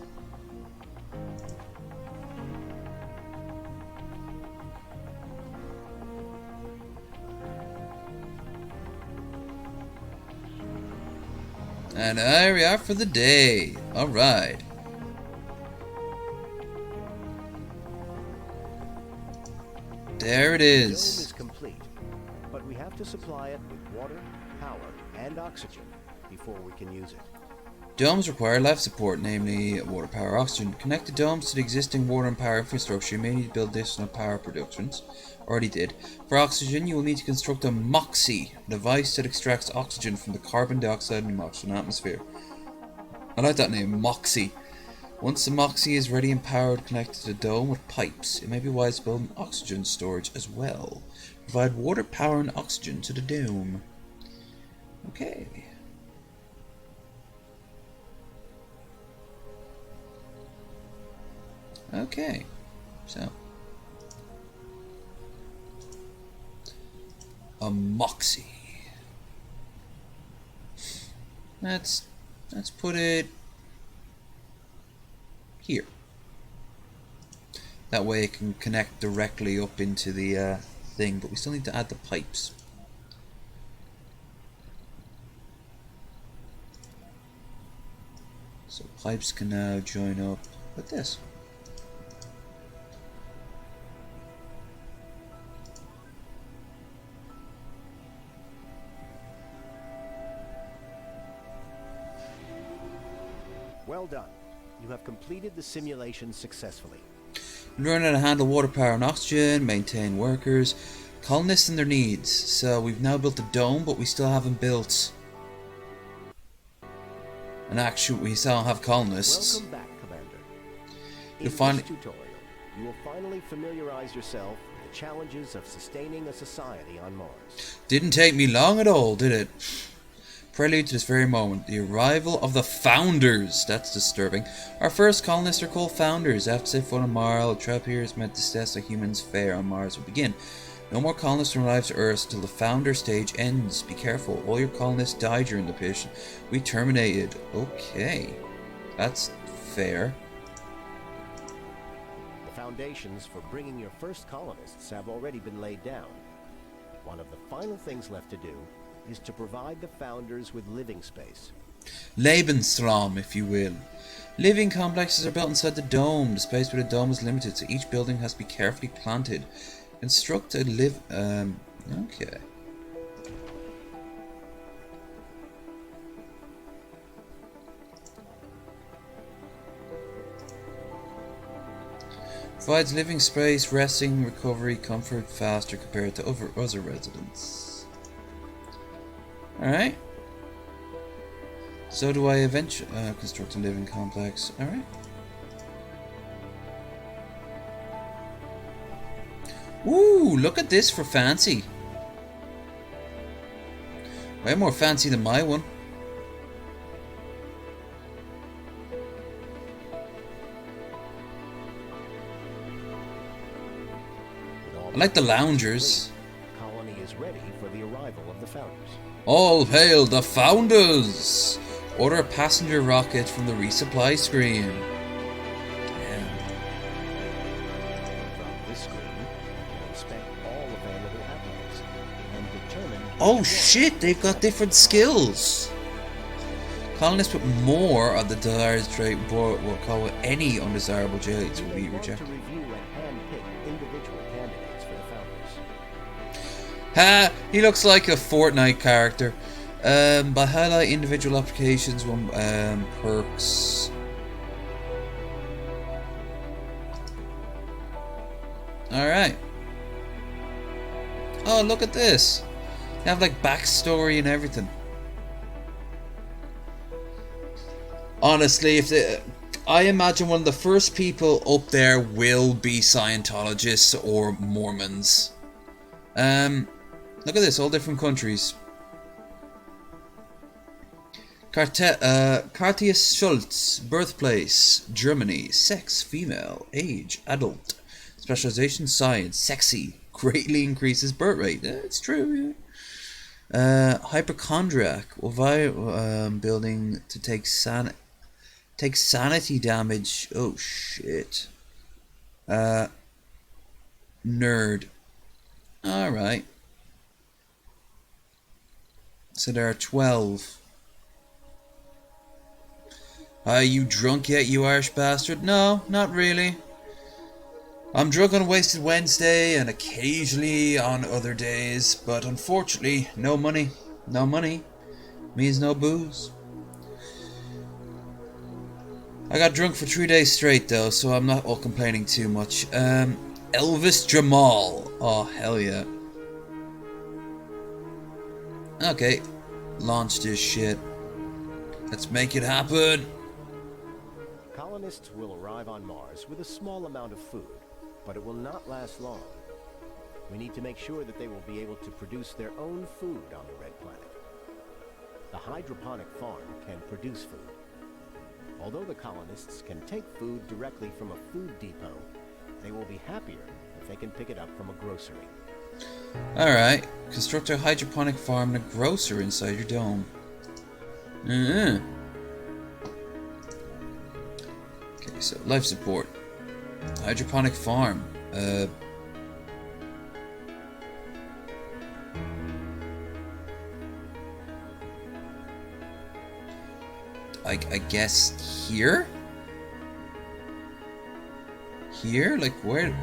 And there we are for the day. Alright. There it The dome is. is complete, but we have to supply it with water, power, and oxygen before we can use it. Domes require life support, namely water, power, oxygen. Connect the domes to the existing water and power infrastructure. You may need to build additional power productions. Already did. For oxygen, you will need to construct a MOXIE, a device that extracts oxygen from the carbon dioxide in the oxygen atmosphere. I like that name, MOXIE. Once the MOXIE is ready and powered, connect to the dome with pipes. It may be wise to build oxygen storage as well. Provide water, power, and oxygen to the dome. Okay. Okay, so a MOXIE. Let's put it here. That way it can connect directly up into the thing, but we still need to add the pipes. So pipes can now join up with this. Well done. You have completed the simulation successfully. Learn how to handle water, power, and oxygen, maintain workers, colonists and their needs. So we've now built a dome, but we still haven't built an actual. We still don't have colonists. Welcome back, Commander. In You'll find- this tutorial, you will finally familiarize yourself with the challenges of sustaining a society on Mars. Didn't take me long at all, did it? Prelude to this very moment, the arrival of the Founders. That's disturbing. Our first colonists are called Founders. After they fought on Mars, the trap here is meant to test how humans fare on Mars will begin. No more colonists will arrive to Earth until the Founder stage ends. Be careful, all your colonists die during the mission. We terminated. Okay. That's fair. The foundations for bringing your first colonists have already been laid down. One of the final things left to do is to provide the Founders with living space. Lebensraum, if you will. Living complexes are built inside the dome. The space for the dome is limited, so each building has to be carefully planted. Construct a okay. Provides living space, resting, recovery, comfort faster compared to other residents. Alright. So do I eventually construct a living complex. Alright. Ooh, look at this for fancy. Way more fancy than my one. I like the loungers. The colony is ready for the arrival of the founders. All hail the founders! Order a passenger rocket from the resupply screen. Damn. From this screen, inspect all available applicants and determine. Oh shit, they've got different skills. Colonists with more of the desired trait will call any undesirable traits will be rejected. To review and handpick individual candidates for the founders. Ha! He looks like a Fortnite character. By highlight individual applications, perks. Alright. Oh, look at this. They have like backstory and everything. Honestly, I imagine one of the first people up there will be Scientologists or Mormons. Look at this, all different countries. Cartius Schultz, birthplace, Germany, sex, female, age, adult, specialization, science, sexy, greatly increases birth rate. It's true, yeah. Hypochondriac, building to take sanity damage. Oh shit. Nerd. Alright. So there are 12. Are you drunk yet, you Irish bastard? No, not really. I'm drunk on Wasted Wednesday and occasionally on other days, but unfortunately, no money. No money means no booze. I got drunk for 3 days straight though, so I'm not all complaining too much. Elvis Jamal. Oh, hell yeah. Okay, launch this shit. Let's make it happen. Colonists will arrive on Mars with a small amount of food, but it will not last long. We need to make sure that they will be able to produce their own food on the Red Planet. The hydroponic farm can produce food. Although the colonists can take food directly from a food depot, they will be happier if they can pick it up from a grocery. Alright, construct a hydroponic farm and a grocer inside your dome. Okay, so life support. Hydroponic farm. I guess here? Here? Like where?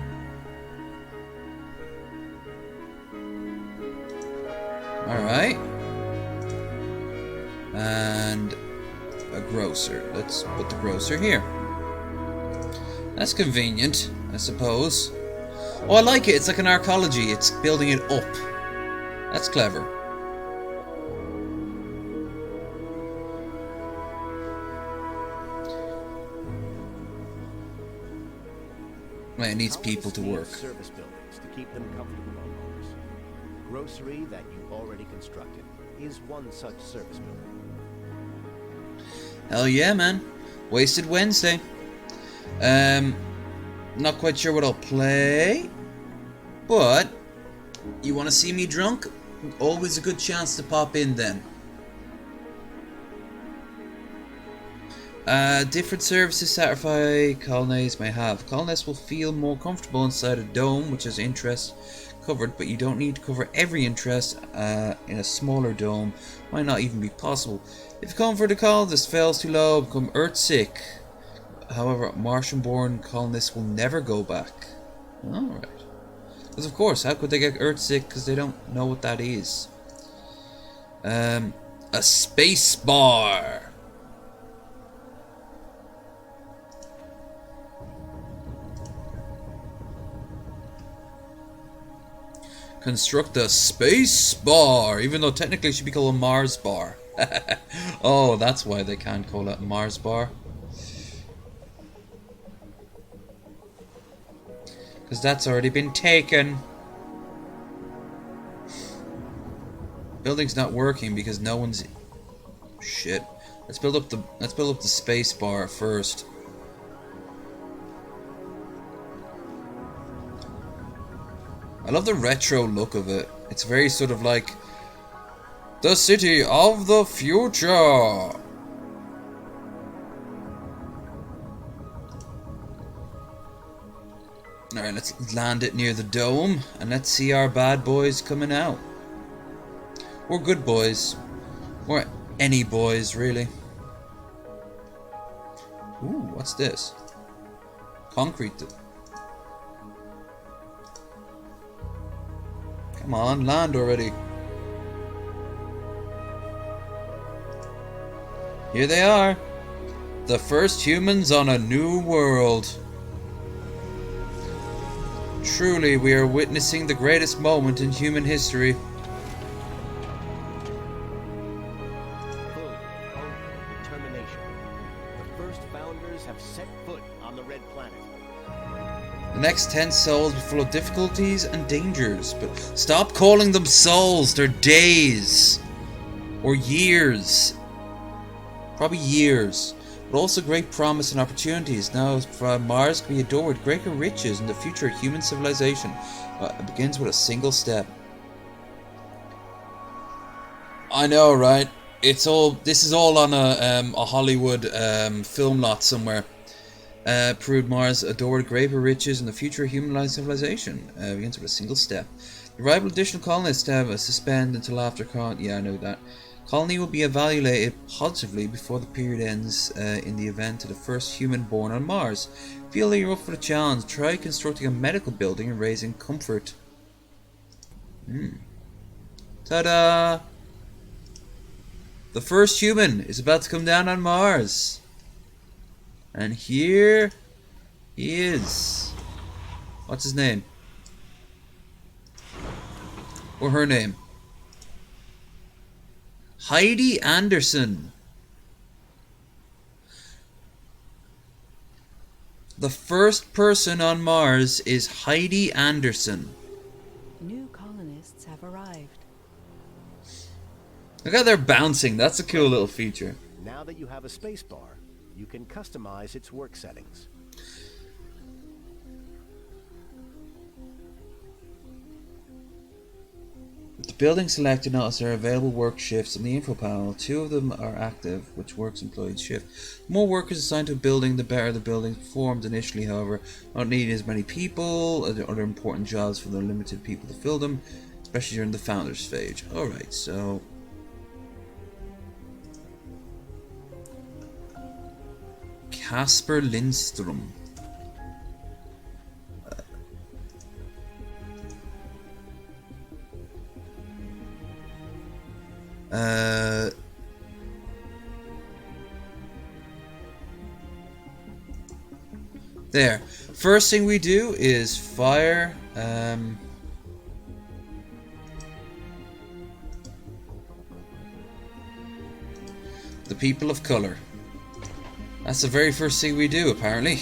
Alright. And a grocer. Let's put the grocer here. That's convenient, I suppose. Oh, I like it. It's like an arcology. It's building it up. That's clever. Well, it needs people to work. Service buildings to keep them comfortable on Mars. Grocery that you already constructed is one such service building. Hell yeah, man. Wasted Wednesday. Not quite sure what I'll play, but you want to see me drunk? Always a good chance to pop in then. Different services satisfy colonists may have. Colonists will feel more comfortable inside a dome, which has interests covered, but you don't need to cover every interest in a smaller dome. Might not even be possible. If you come for the call, this fails too low, become Earth-sick. However, Martian-born colonists will never go back. Alright. Because of course, how could they get Earth-sick? Because they don't know what that is. A space bar. Construct a space bar, even though technically it should be called a Mars bar. Oh, that's why they can't call it a Mars bar. Because that's already been taken. Building's not working because no one's... Shit. Let's build up the space bar first. I love the retro look of it. It's very sort of like the city of the future. Alright, let's land it near the dome and let's see our bad boys coming out. We're good boys. We're any boys, really. Ooh, what's this? Concrete. Come on, land already. Here they are. The first humans on a new world. Truly, we are witnessing the greatest moment in human history. Full, open determination. The first founders have set foot on the Red Planet. The next 10 souls will be full of difficulties and dangers, but stop calling them souls, they're days. Or years. Probably years. But also great promise and opportunities. Now Mars can be adored with greater riches in the future of human civilization. It begins with a single step. I know, right? This is all on a Hollywood film lot somewhere. Proved Mars adored greater riches in the future of human civilization. Begins with a single step. The arrival of additional colonists have a suspend until after yeah, I know that. Colony will be evaluated positively before the period ends in the event of the first human born on Mars. Feel that you're up for the challenge. Try constructing a medical building and raising comfort. Ta-da! The first human is about to come down on Mars. And here he is. What's his name? Or her name? Heidi Anderson. The first person on Mars is Heidi Anderson. New colonists have arrived. Look how they're bouncing. That's a cool little feature. Now that you have a space bar, you can customize its work settings. With the building selected, notice there are available work shifts on the info panel. 2 of them are active, which works employees shift. The more workers assigned to a building, the better the building performed initially, however. Not needing as many people, other important jobs for the limited people to fill them, especially during the founders phase. Alright, so... Casper Lindstrom. There. First thing we do is fire the people of color. That's the very first thing we do, apparently.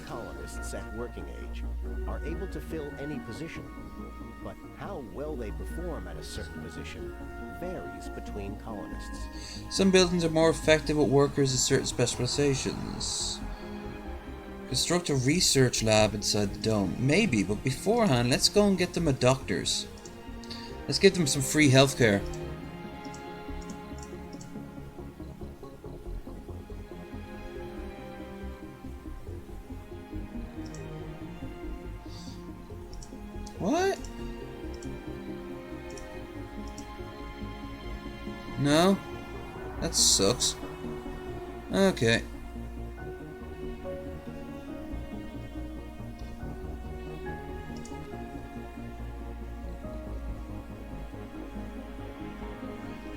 Colonists at working age are able to fill any position, but how well they perform at a certain position varies between colonists. Some buildings are more effective with workers with certain specializations. Construct a research lab inside the dome. Maybe, but beforehand, let's go and get them a doctors. Let's give them some free healthcare. What? No? That sucks. Okay.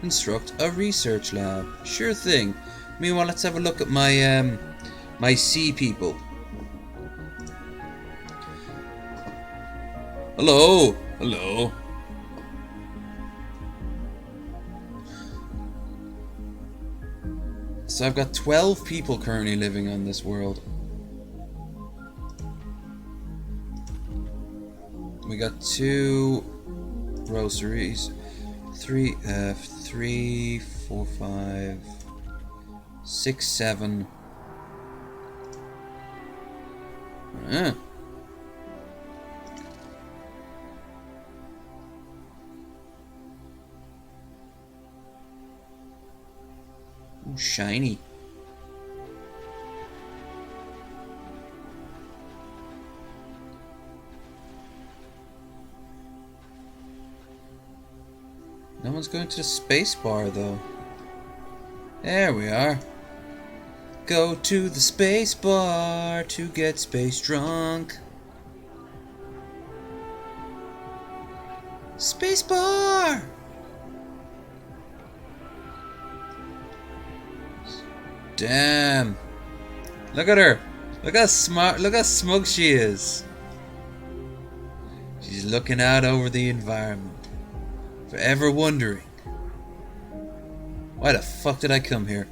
Construct a research lab. Sure thing. Meanwhile, let's have a look at my my sea people. Hello. Hello. So I've got 12 people currently living on this world. We got 2 groceries. 3, 4, 5, 6, 7. Oh, shiny. No one's going to the space bar though. There we are. Go to the space bar to get space drunk. Space bar! Damn. Look at her. Look how smart, look how smug she is. She's looking out over the environment. Forever wondering, why the fuck did I come here?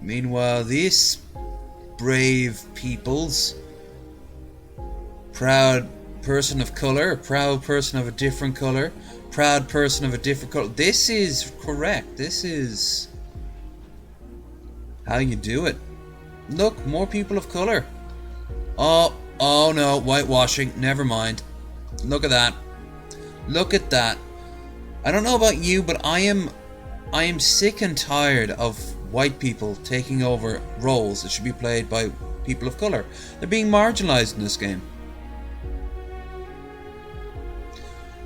Meanwhile, these brave peoples, proud person of color, proud person of a different color, proud person of a different color. This is correct. This is how you do it. Look, more people of color. Oh no, whitewashing. Never mind. Look at that. Look at that. I don't know about you, but I am sick and tired of white people taking over roles that should be played by people of color. They're being marginalized in this game.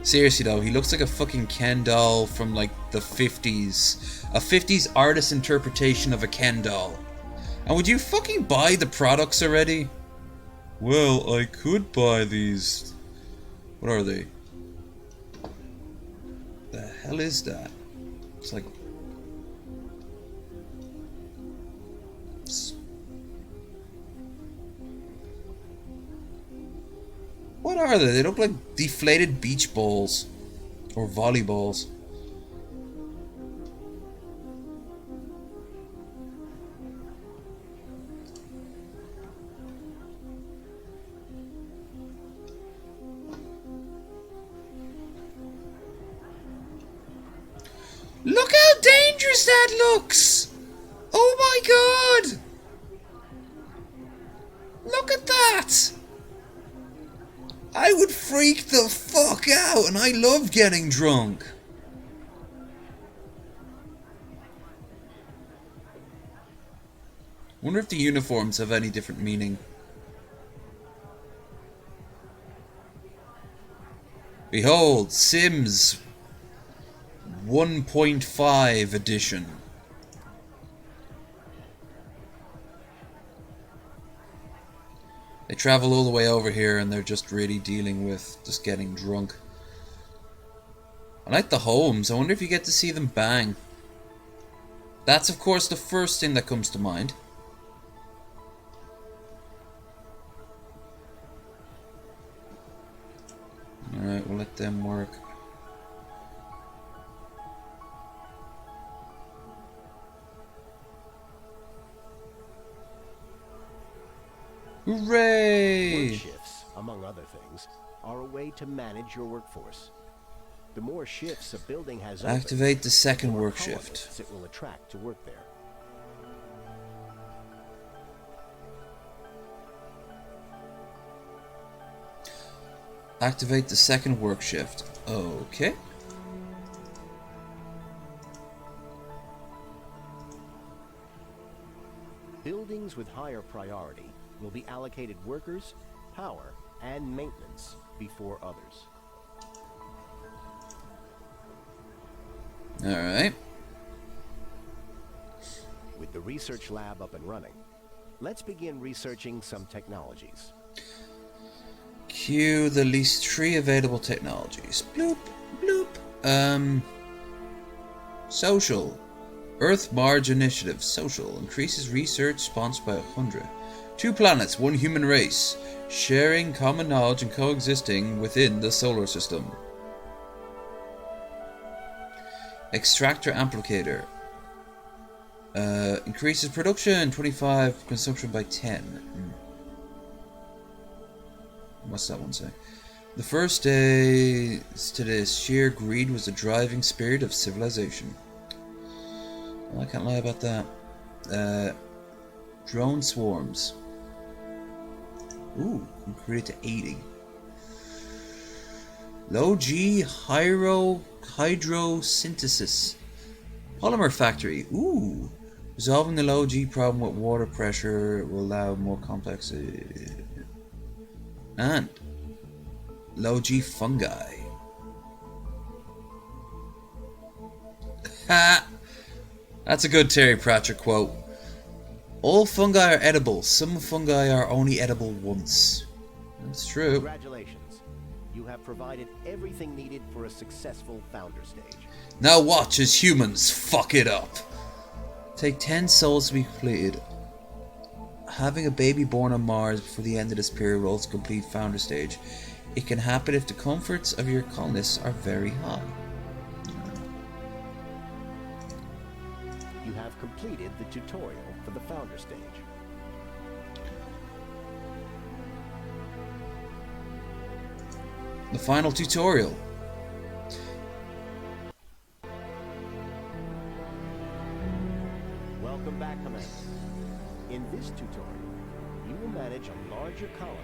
Seriously though, he looks like a fucking Ken doll from like the 50s. A 50s artist interpretation of a Ken doll. And would you fucking buy the products already? Well, I could buy these. What are they? The hell is that? It's like... What are they? They look like deflated beach balls. Or volleyballs. Look how dangerous that looks! Oh my god! Look at that! I would freak the fuck out, and I love getting drunk. Wonder if the uniforms have any different meaning. Behold, Sims 1.5 edition. They travel all the way over here and they're just really dealing with just getting drunk. I like the homes. I wonder if you get to see them bang. That's of course the first thing that comes to mind. Alright, we'll let them work. Hooray! Work shifts, among other things, are a way to manage your workforce. The more shifts a building has open, Activate the second the more work shift. colonists it will attract to work there. Activate the second work shift. Okay. Buildings with higher priority will be allocated workers, power, and maintenance before others. Alright. With the research lab up and running, let's begin researching some technologies. Queue the least 3 available technologies. Bloop, bloop. Social. Earth Marge Initiative. Social. Increases research sponsored by 100. 2 planets, 1 human race, sharing common knowledge and coexisting within the solar system. Extractor amplificator. Increases production 25, consumption by 10. What's that one say? The first days to this, sheer greed was the driving spirit of civilization. Well, I can't lie about that. Drone swarms. Ooh, increase to 80. Low G hydrosynthesis. Polymer factory. Ooh. Resolving the low G problem with water pressure will allow more complex. And low G fungi. Ha! That's a good Terry Pratchett quote. All fungi are edible. Some fungi are only edible once. That's true. Congratulations. You have provided everything needed for a successful founder stage. Now watch as humans fuck it up. Take 10 souls to be completed. Having a baby born on Mars before the end of this period rolls to complete founder stage. It can happen if the comforts of your colonists are very high. You have completed the tutorial for the founder stage. The final tutorial. Welcome back, Commander. In this tutorial, you will manage a larger colony.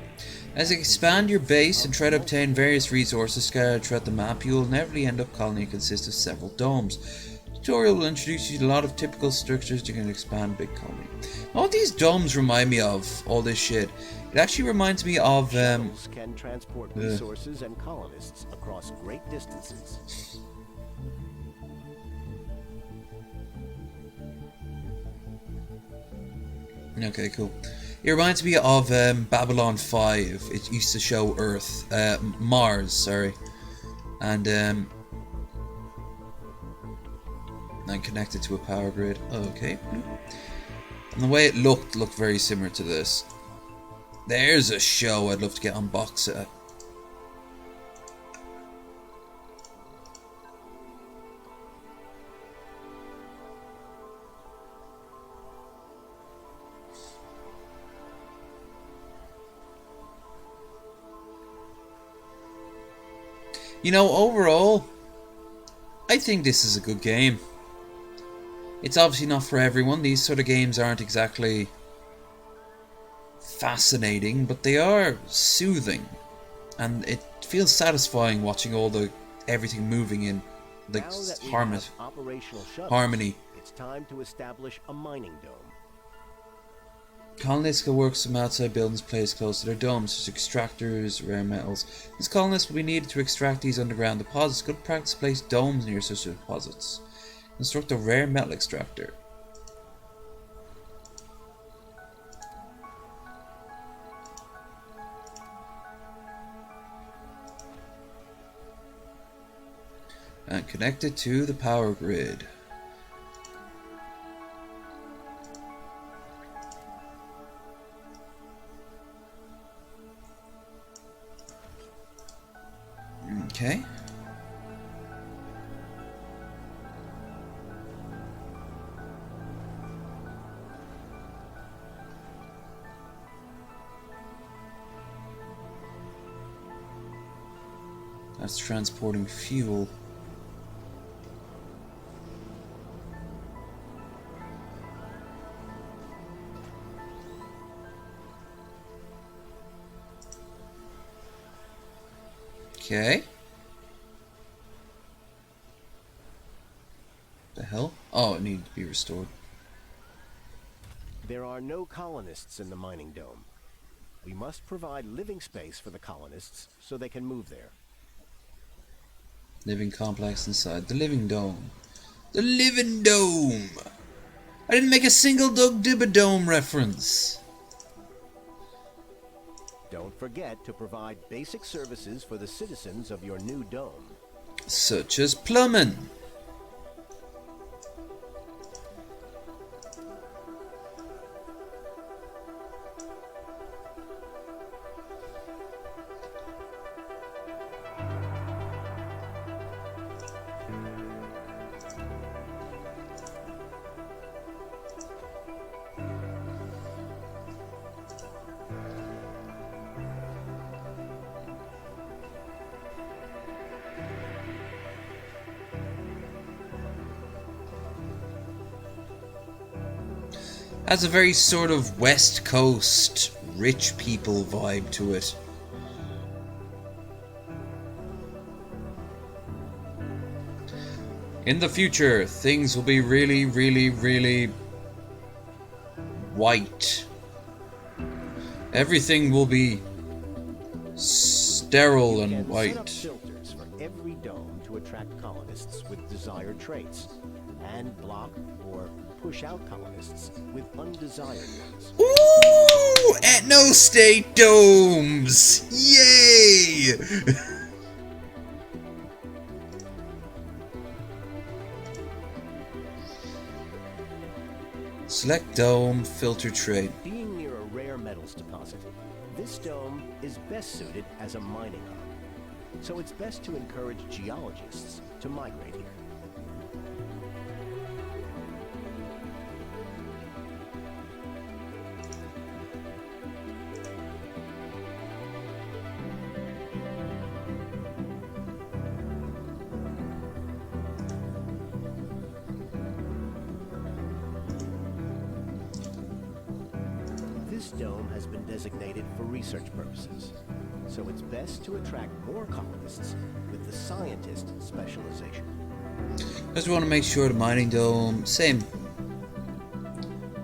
As you expand your base and try to obtain various resources scattered throughout the map, you will inevitably end up colony consists of several domes. The tutorial will introduce you to a lot of typical structures you can expand a big colony. All these domes remind me of all this shit. It actually reminds me of Shuttles can transport resources and colonists across great distances. Okay, cool. It reminds me of Babylon 5. It used to show Earth, Mars, sorry, and connected to a power grid. Okay, and the way it looked very similar to this. There's a show I'd love to get on box set. You know, overall, I think this is a good game. It's obviously not for everyone. These sort of games aren't exactly fascinating, but they are soothing, and it feels satisfying watching everything moving in the harmony. It's time to establish a mining dome. Colonists can work some outside buildings placed close to their domes, such as extractors, rare metals. These colonists will be needed to extract these underground deposits. Good practice to place domes near such deposits. Construct a rare metal extractor. And connect it to the power grid. Okay. That's transporting fuel. Okay. The hell? Oh, it needed to be restored. There are no colonists in the mining dome. We must provide living space for the colonists so they can move there. Living complex inside the living dome. The living dome! I didn't make a single Doug Dibba-Dome reference. Don't forget to provide basic services for the citizens of your new dome. Such as plumbing. Has a very sort of West Coast rich people vibe to it. In the future, things will be really, really, really white. Everything will be sterile and Set up white. filters for every dome to attract colonists with desired traits, and block or push out colonists with undesired ones. Ooh! Ethno-state domes! Yay! Select dome, filter trait. Being near a rare metals deposit, this dome is best suited as a mining hub. So it's best to encourage geologists to migrate here. This dome has been designated for research purposes, so it's best to attract more colonists with the scientist specialization. Just want to make sure the mining dome, same.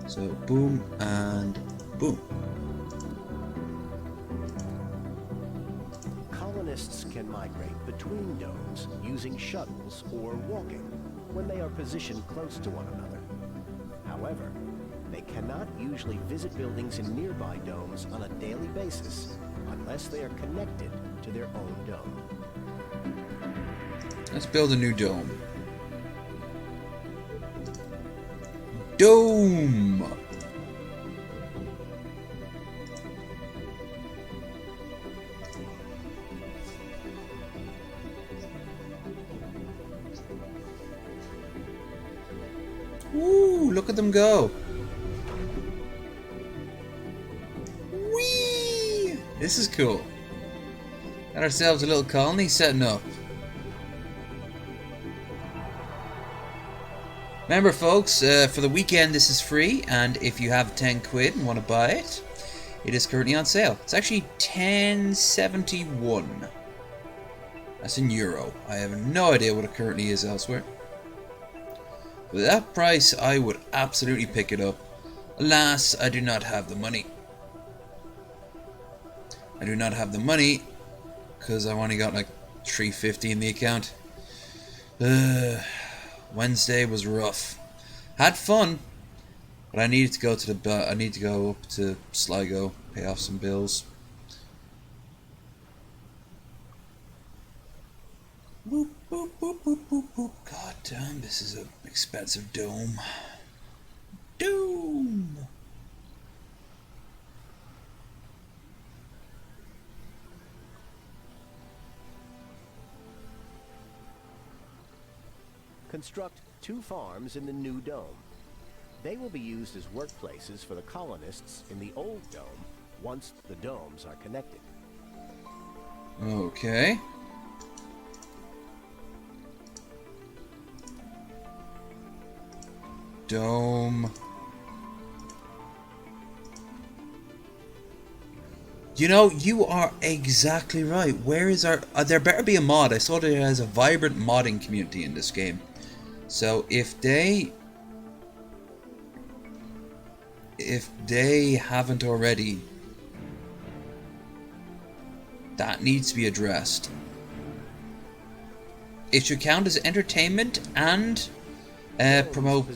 So boom and boom. Colonists can migrate between domes using shuttles or walking when they are positioned close to one another. However, they cannot usually visit buildings in nearby domes on a daily basis unless they are connected to their own dome. Let's build a new dome. Dome! Woo! Look at them go! Whee! This is cool. Got ourselves a little colony setting up. Remember folks, for the weekend this is free, and if you have 10 quid and want to buy it, it is currently on sale. It's actually 10.71. That's in euro. I have no idea what it currently is elsewhere. With that price, I would absolutely pick it up. Alas, I do not have the money. I do not have the money because I've only got like 350 in the account. Wednesday was rough. Had fun, but I needed to go to the. I need to go up to Sligo, pay off some bills. Boop, boop, boop, boop, boop, boop. God damn, this is an expensive dome. Doom. Construct 2 farms in the new dome. They will be used as workplaces for the colonists in the old dome once the domes are connected. Okay. Dome. You know, you are exactly right. Where is our... there better be a mod. I saw there has a vibrant modding community in this game. So if they haven't already, that needs to be addressed. It should count as entertainment and promote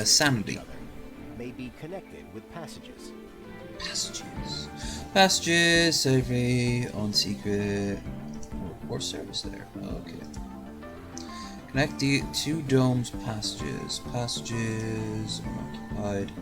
sanity. May be connected with passages. Passages, safely, on secret, or service there. Okay. Connect the 2 domes passages. Passages unoccupied.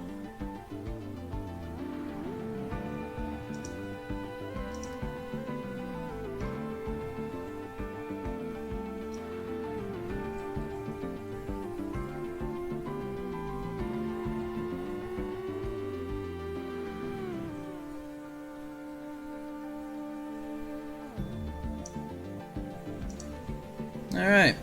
All right.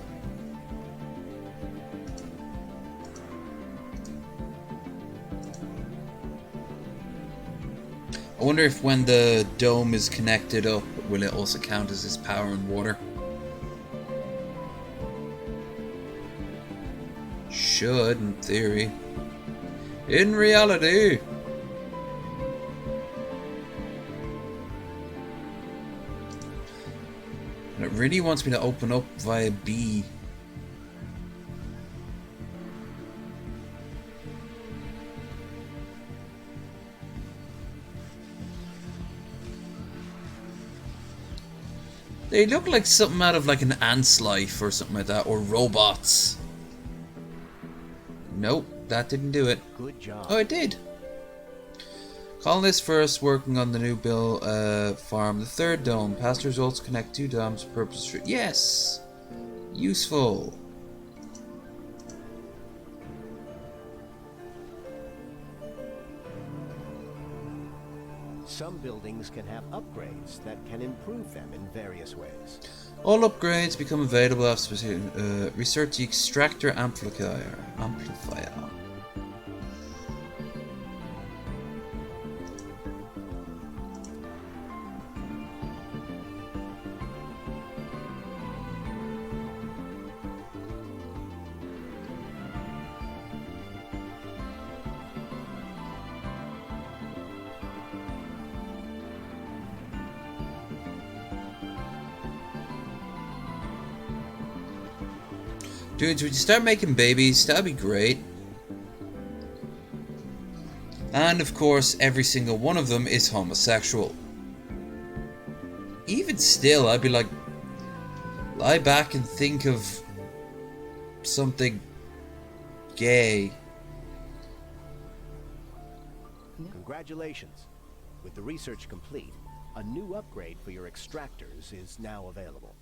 wonder if when the dome is connected up, will it also count as its power and water? Should, in theory. In reality... And it really wants me to open up via B. They look like something out of like an ant's life or something like that, or robots. Nope, that didn't do it. Good job. Oh, it did. Colonists first working on the new farm. The third dome. Past results connect two domes. Purpose. Yes! Useful. Some buildings can have upgrades that can improve them in various ways. All upgrades become available after research the extractor amplifier. Dudes, would you start making babies? That'd be great. And of course, every single one of them is homosexual. Even still, I'd be like, lie back and think of something gay. Congratulations. With the research complete, a new upgrade for your extractors is now available.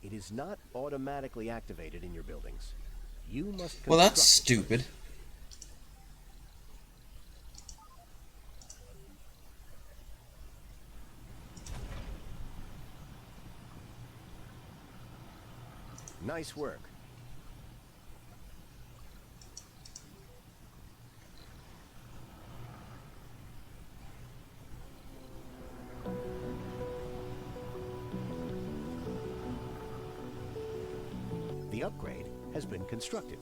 It is not automatically activated in your buildings. You must Well, that's construct stupid. Nice work. The upgrade has been constructed.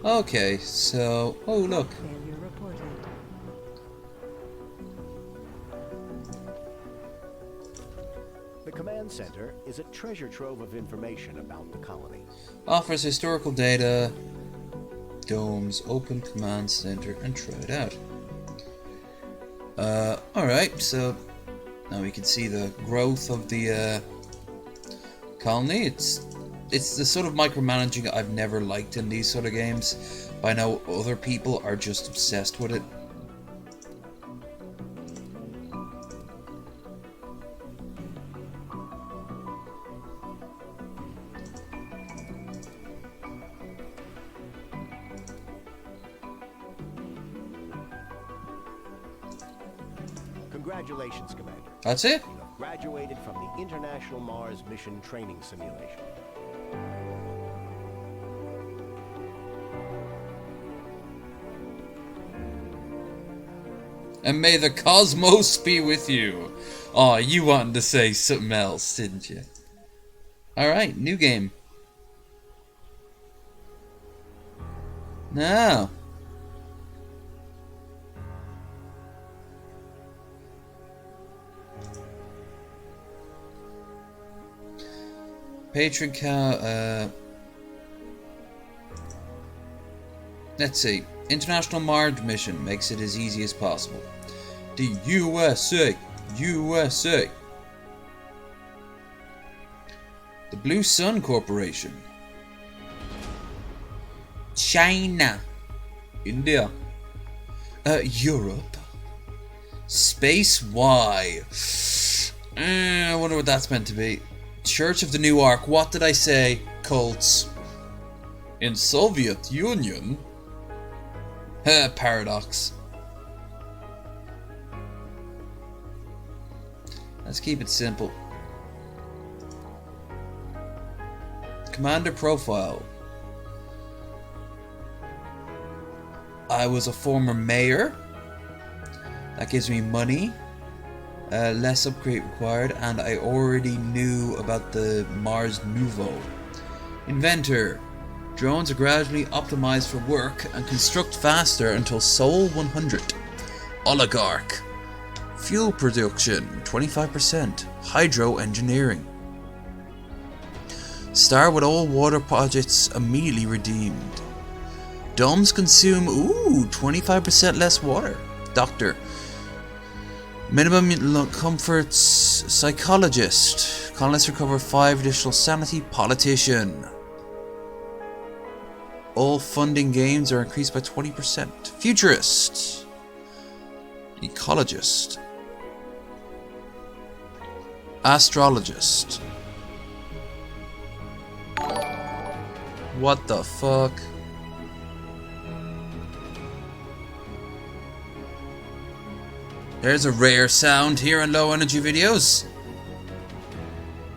Okay, so... Oh, look. Failure reported. The command center is a treasure trove of information about the colony. Offers historical data, domes, open command center, and try it out. Alright, so now we can see the growth of the colony. It's the sort of micromanaging I've never liked in these sort of games, but I know other people are just obsessed with it. Congratulations, Commander. That's it? You have graduated from the International Mars Mission Training Simulation. And may the cosmos be with you. Oh, you wanted to say something else, didn't you? Alright, new game. Now. Patron cow, let's see. International Mars mission makes it as easy as possible. The USA. USA. The Blue Sun Corporation. China. India. Europe. Space Y. I wonder what that's meant to be. Church of the New Ark. What did I say? Cults. In Soviet Union? Paradox. Let's keep it simple. Commander profile. I was a former mayor. That gives me money. Less upgrade required, and I already knew about the Mars Nouveau. Inventor. Drones are gradually optimized for work and construct faster until Sol 100. Oligarch. Fuel production, 25%. Hydro engineering. Start with all water projects immediately redeemed. Domes consume, 25% less water. Doctor. Minimum comforts, psychologist. Colonists recover 5 additional sanity. Politician. All funding gains are increased by 20%. Futurist. Ecologist. Astrologist. What the fuck? There's a rare sound here on low energy videos.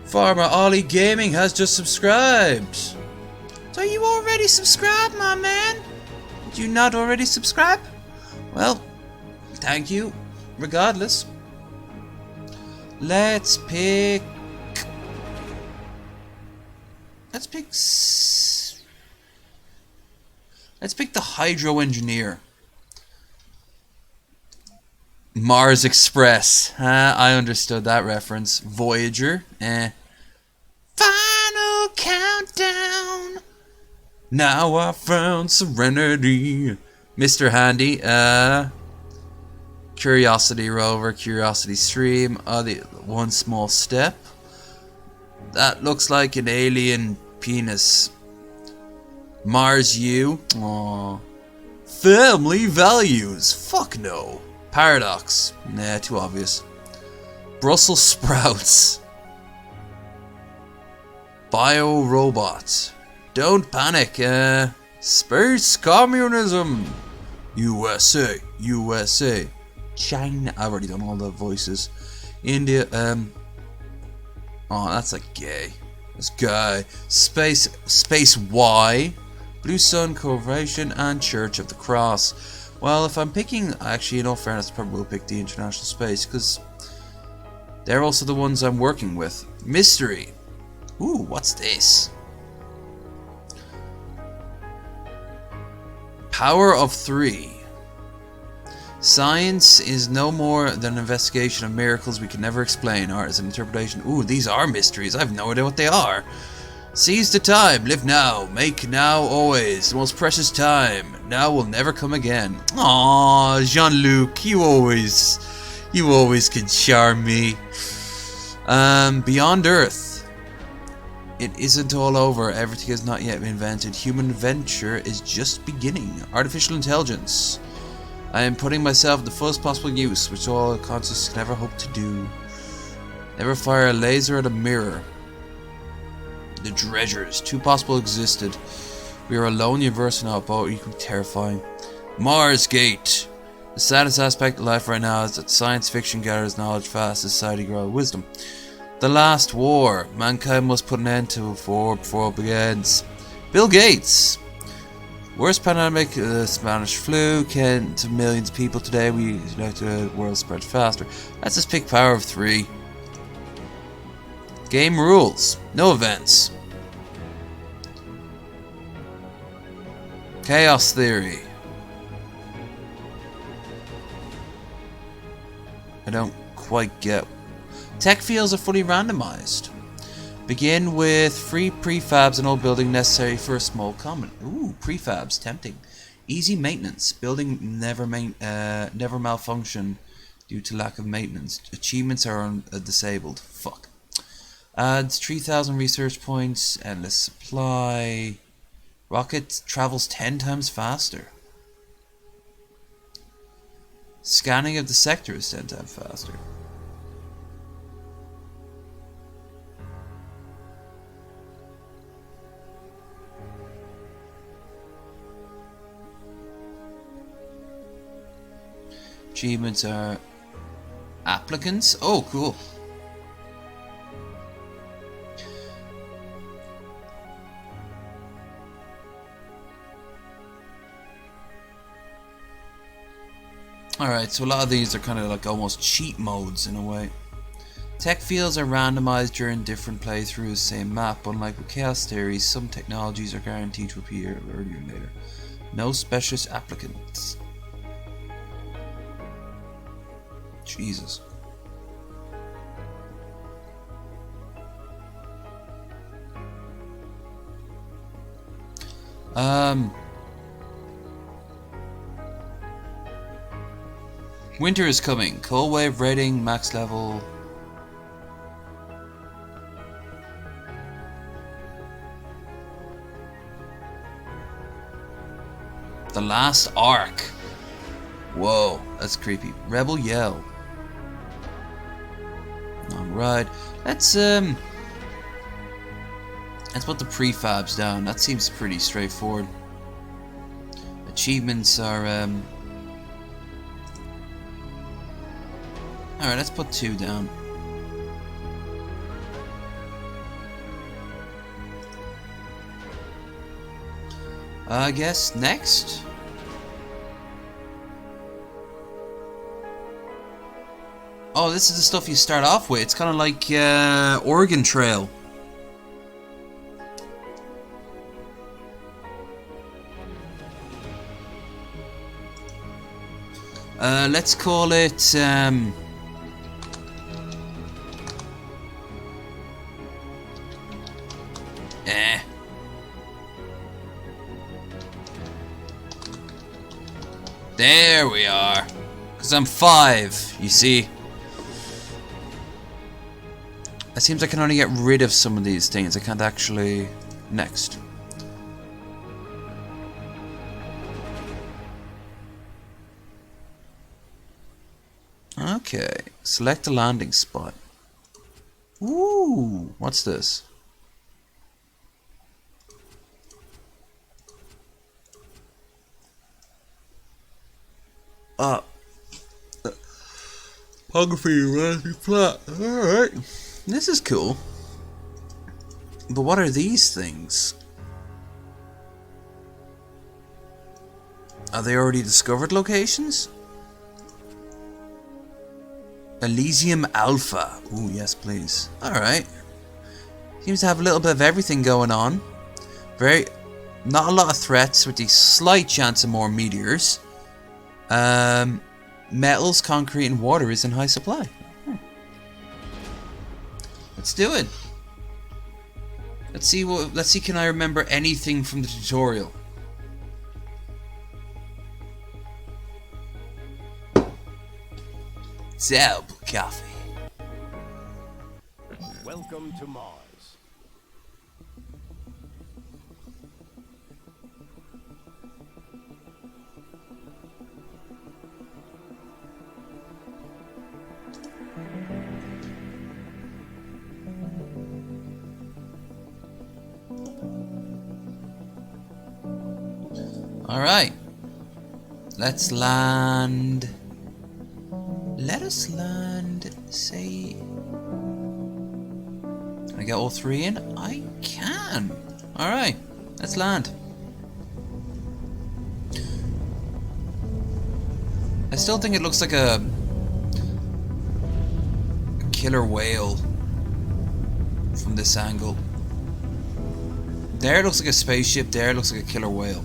Farmer Ollie Gaming has just subscribed. So you already subscribed, my man? Did you not already subscribe? Well, thank you, regardless. Let's pick the Hydro Engineer. Mars Express. I understood that reference. Voyager. Final countdown. Now I found serenity. Mr. Handy. Curiosity rover. Curiosity stream. The one small step. That looks like an alien penis. Mars U. Aww. Family values. Fuck no. Paradox. Nah, too obvious. Brussels sprouts. Bio robots. Don't panic. Space communism. USA. USA. China. I've already done all the voices. India. Oh, that's like gay. That's guy. Space Y. Blue Sun Corporation and Church of the Cross. Well, if I'm picking, actually, in all fairness, I probably will pick the International Space, because they're also the ones I'm working with. Mystery. Ooh, what's this? Power of 3. Science is no more than an investigation of miracles we can never explain. Art is an interpretation. Ooh, these are mysteries. I have no idea what they are. Seize the time, live now, make now always, the most precious time. Now will never come again. Aww, Jean-Luc, you always can charm me. Beyond Earth. It isn't all over. Everything has not yet been invented. Human venture is just beginning. Artificial intelligence. I am putting myself in the fullest possible use, which all conscious can ever hope to do. Never fire a laser at a mirror. The Dredgers. 2 possible existed. We are alone, universe, and our boat equally terrifying. Mars Gate. The saddest aspect of life right now is that science fiction gathers knowledge fast as society grows wisdom. The Last War. Mankind must put an end to before it begins. Bill Gates. Worst pandemic, the Spanish flu, can to millions of people today. We like the world spread faster. Let's just pick Power of 3. Game rules. No events. Chaos theory. I don't quite get. Tech fields are fully randomized. Begin with free prefabs and all building necessary for a small common. Ooh, prefabs, tempting. Easy maintenance. Building never malfunction due to lack of maintenance. Achievements are disabled. Fuck. Adds 3,000 research points. Endless supply. Rocket travels 10 times faster. Scanning of the sector is 10 times faster. Achievements are applicants. Oh, cool. Alright, so a lot of these are kind of like almost cheat modes in a way. Tech fields are randomized during different playthroughs, same map. Unlike with Chaos Theory, some technologies are guaranteed to appear earlier or later. No specialist applicants. Jesus. Winter is coming. Cold wave rating, max level. The last arc. Whoa, that's creepy. Rebel yell. Alright. Let's put the prefabs down. That seems pretty straightforward. Achievements are alright, let's put 2 down. I guess next. Oh, this is the stuff you start off with. It's kind of like Oregon Trail. Let's call it There we are. Because I'm 5, you see. It seems I can only get rid of some of these things. I can't actually... Next. Okay. Select a landing spot. Ooh, what's this? Topography relatively flat. Alright. This is cool. But what are these things? Are they already discovered locations? Elysium Alpha. Ooh, yes, please. Alright. Seems to have a little bit of everything going on. Not a lot of threats, with the slight chance of more meteors. Metals, concrete, and water is in high supply. Let's do it. Let's see. Can I remember anything from the tutorial? Zeb coffee. Welcome to Mars. Alright. Let's land. Let us land, say... Can I get all 3 in? I can. Alright. Let's land. I still think it looks like a killer whale from this angle. There it looks like a spaceship, there it looks like a killer whale.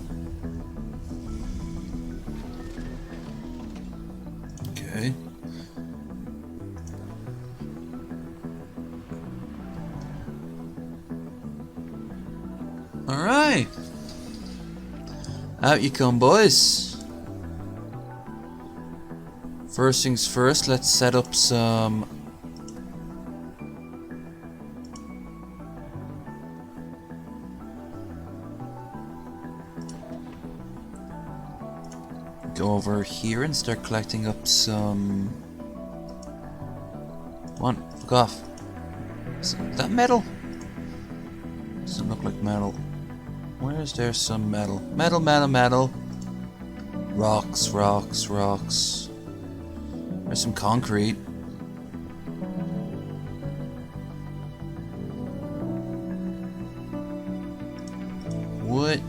Okay. Alright. Out you come, boys. First things first, let's set up some... Go over here and start collecting up some... Come on, fuck off. Is that metal? Doesn't look like metal. Where is there some metal? Metal, metal, metal. Rocks, rocks, rocks. There's some concrete. What?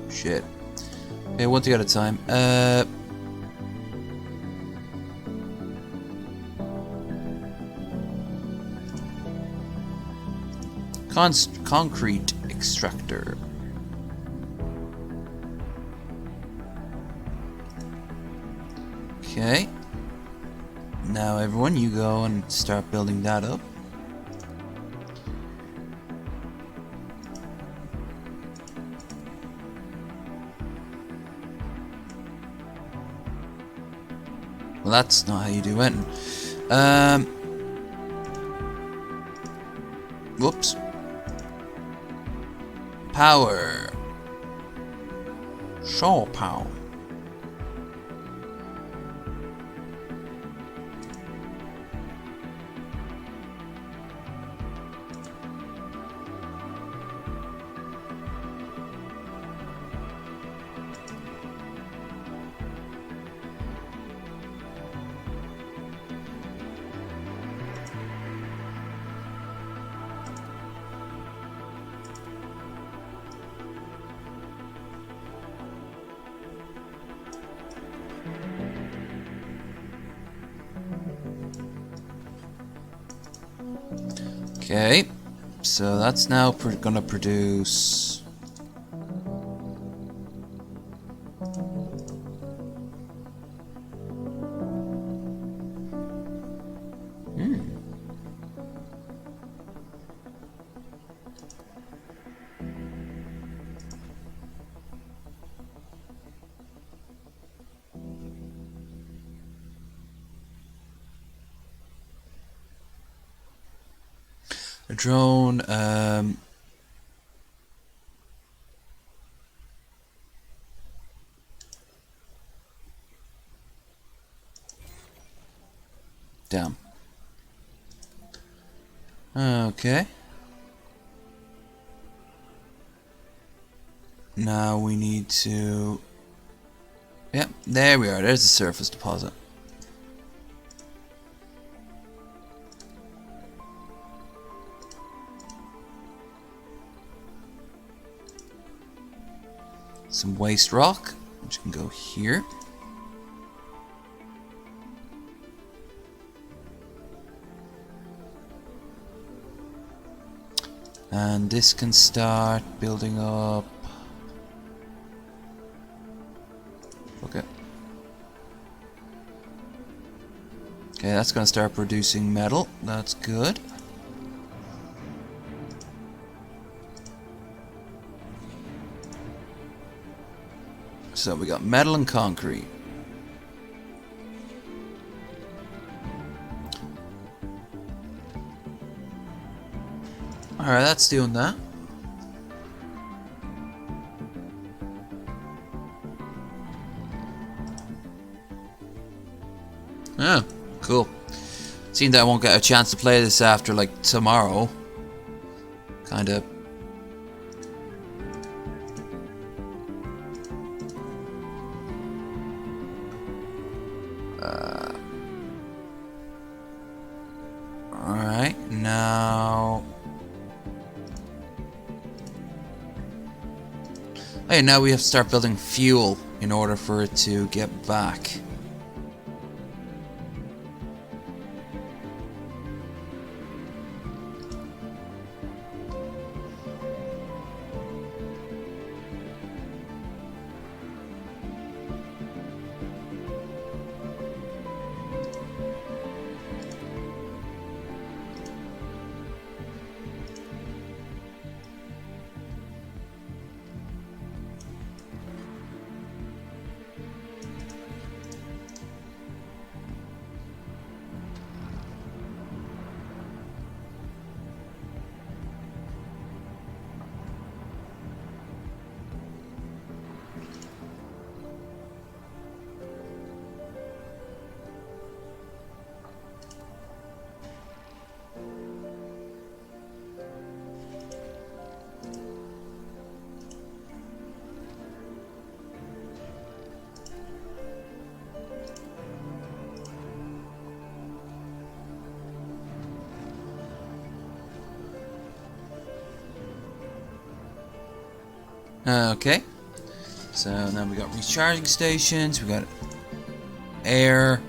Shit. Okay, one thing at a time. concrete extractor. Okay. Now everyone, you go and start building that up. Well, that's not how you do it. Whoops. Power. Shore power. Okay, so that's now gonna produce. A drone, damn. Okay. Now we need to... Yep, there we are. There's the surface deposit. Some waste rock, which can go here. And this can start building up. Okay. Okay, that's gonna start producing metal. That's good. So we got metal and concrete. Alright, that's doing that. Oh, cool. Seems that I won't get a chance to play this after like tomorrow. Kinda. Alright, now... Hey, now we have to start building fuel in order for it to get back. Okay, so now we got recharging stations, we got air.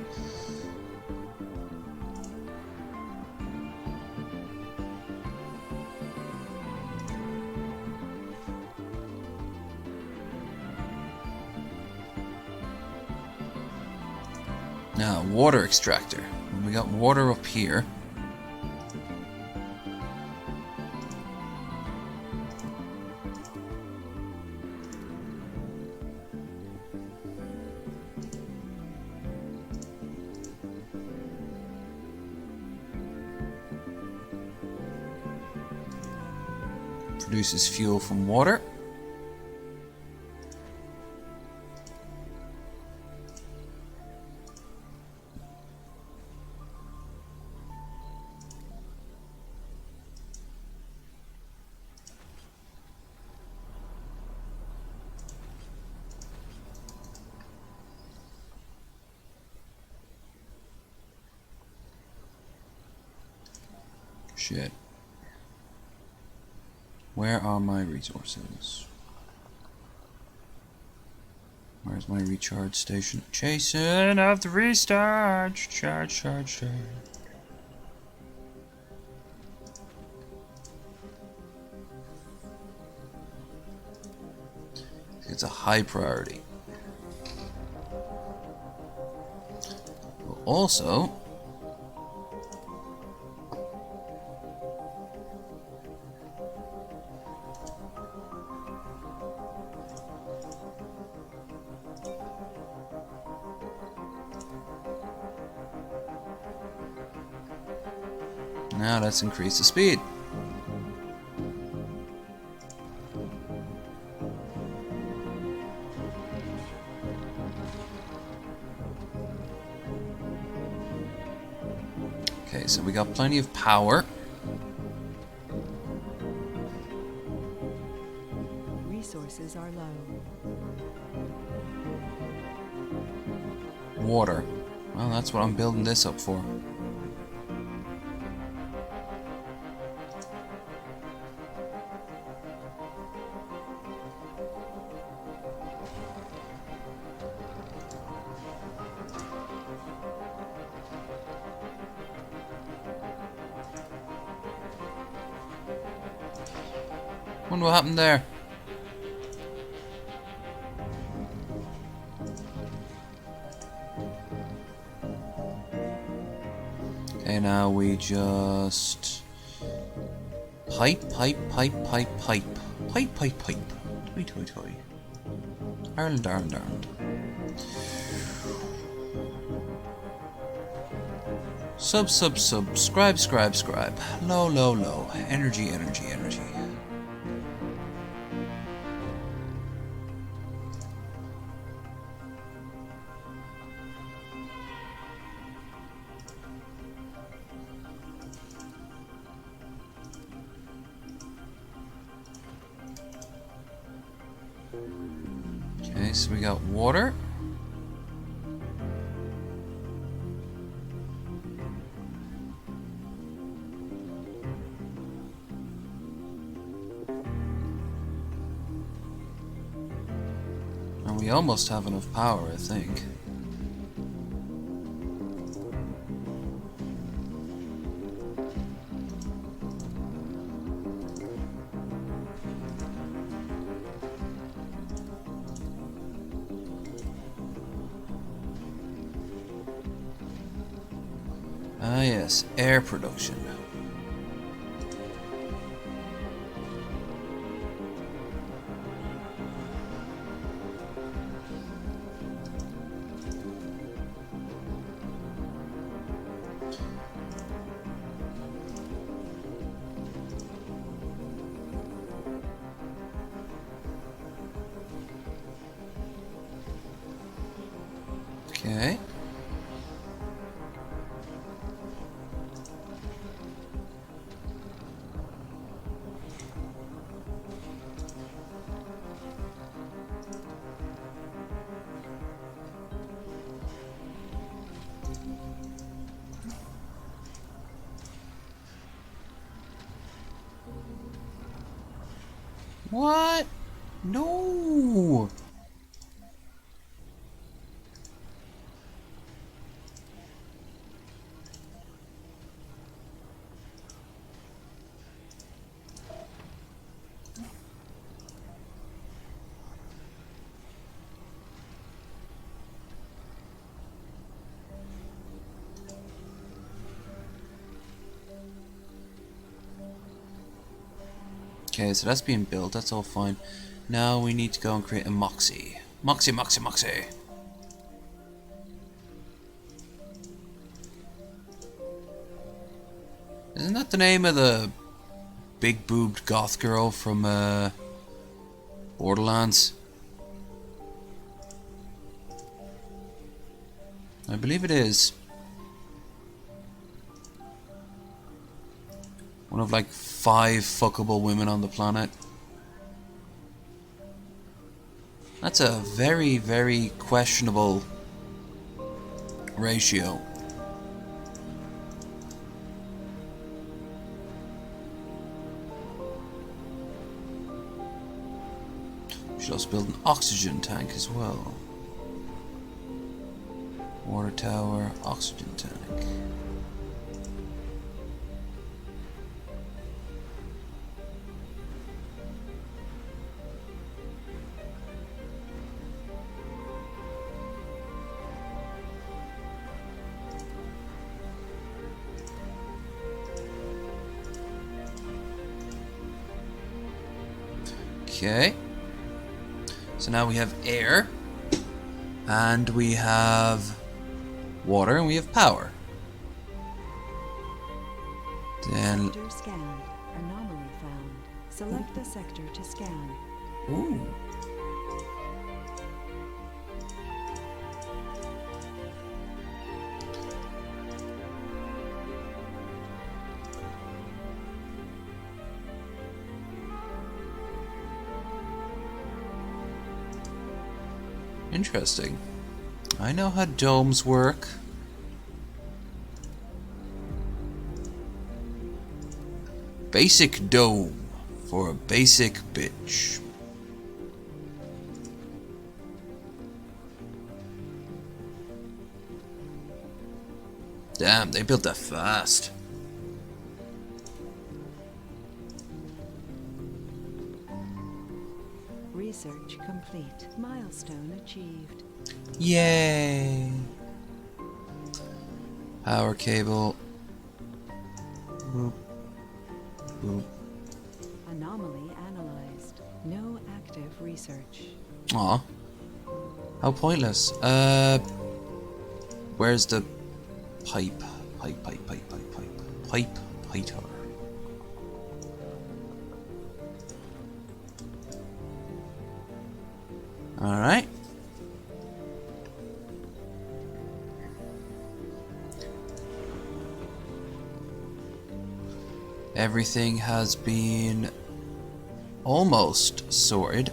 Now, water extractor. We got water up here. Produces fuel from water. Shit. Where are my resources? Where's my recharge station? Chasing of the restart. Charge. It's a high priority. But also, now let's increase the speed. Okay, so we got plenty of power. Resources are low. Water. Well, that's what I'm building this up for. Wonder what happened there. Okay, now we just pipe. Toy. Ireland. Subscribe. Low. Energy. Okay, so we got water. And we almost have enough power, I think. Ah yes, air production. Okay. What? No! Okay, so that's being built. That's all fine. Now we need to go and create a Moxie. Moxie, Moxie, Moxie. Isn't that the name of the big-boobed goth girl from Borderlands? I believe it is. One of like 5 fuckable women on the planet. That's a very, very questionable ratio. We should also build an oxygen tank as well. Water tower, oxygen tank. Okay. So now we have air, and we have water, and we have power. Then. Sector scanned. Anomaly found. Select a sector to scan. Ooh. Interesting. I know how domes work. Basic dome for a basic bitch. Damn, they built that fast. Research complete. Milestone achieved. Yay! Power cable. Boop. Boop. Anomaly analyzed. No active research. Aw. How pointless. Where's the pipe? Pipe. Alright. Everything has been almost sorted.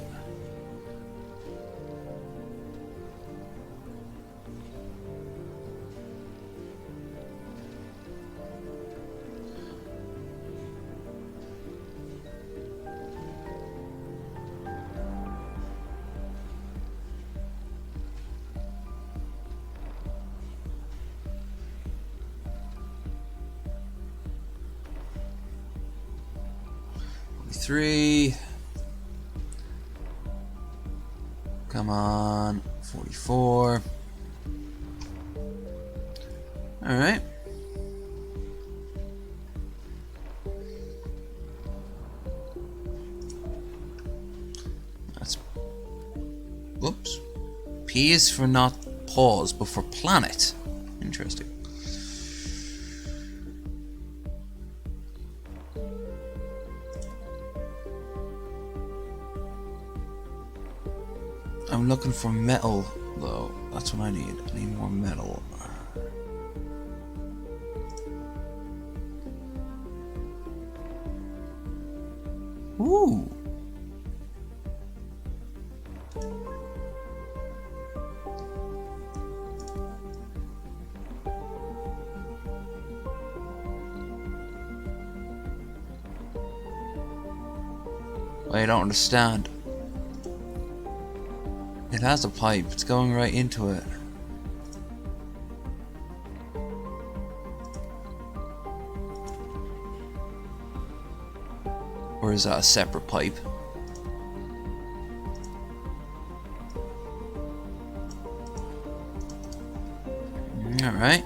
Three. Come on. 44. Alright. That's. Whoops. P is for not pause, but for planet. Interesting. I'm looking for metal, though. That's what I need. I need more metal. Ooh. I don't understand. It has a pipe, it's going right into it. Or is that a separate pipe? Alright.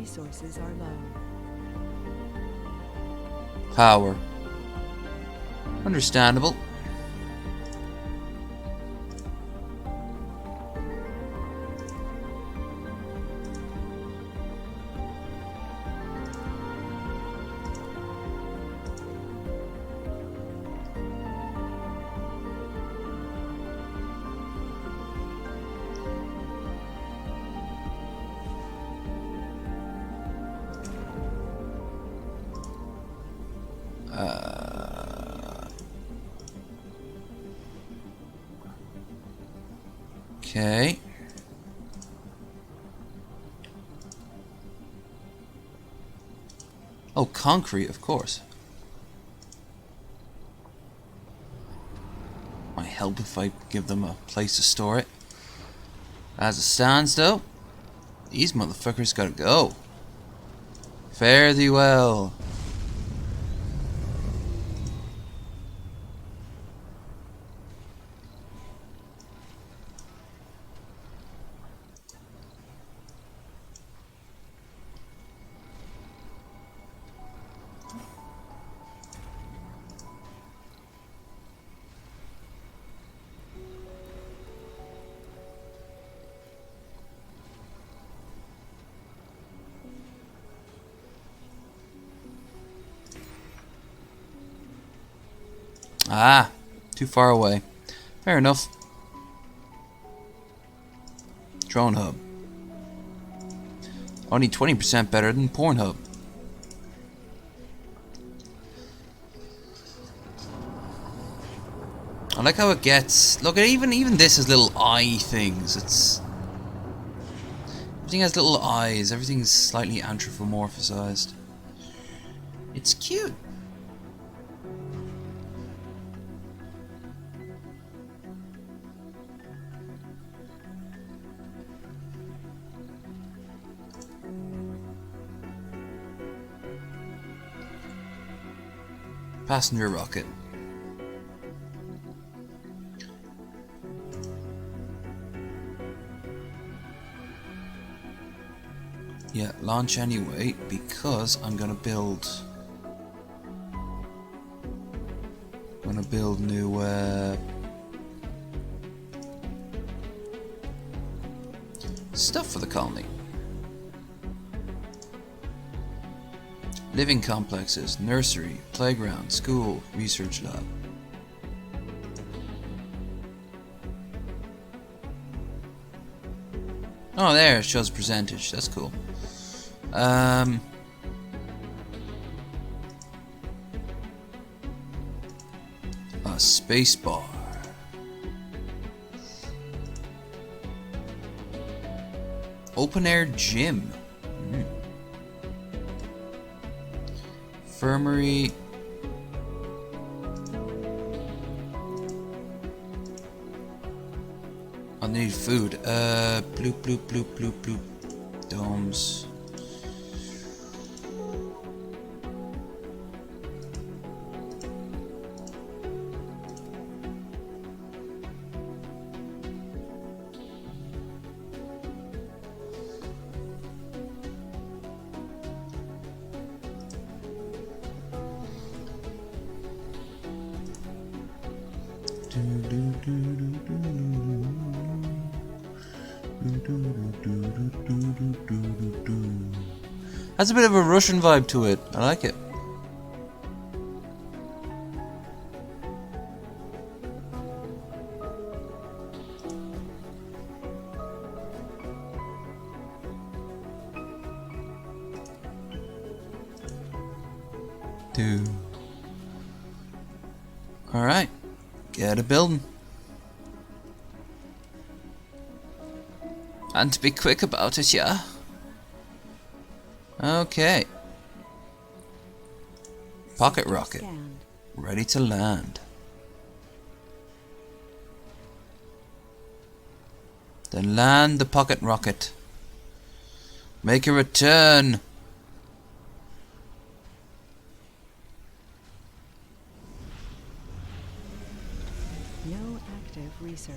resources are low. Power. Understandable. Okay. Oh, concrete, of course. Might help if I give them a place to store it. As it stands, though, these motherfuckers gotta go. Fare thee well. Ah, too far away. Fair enough. Drone hub. Only 20% better than Pornhub. I like how it gets. Look at even this has little eye things. Everything has little eyes. Everything's slightly anthropomorphized. It's cute. Passenger rocket. Yeah, launch anyway, because I'm gonna build new stuff for the colony. Living complexes, nursery, playground, school, research lab. Oh, there it shows percentage. That's cool. A space bar. Open air gym. Infirmary. I need food. Bloop, bloop, bloop, bloop, bloop. Domes. Has a bit of a Russian vibe to it. I like it. Alright. Get a building. And to be quick about it, yeah? Okay. Pocket rocket. Ready to land. Then land the pocket rocket. Make a return. No active research.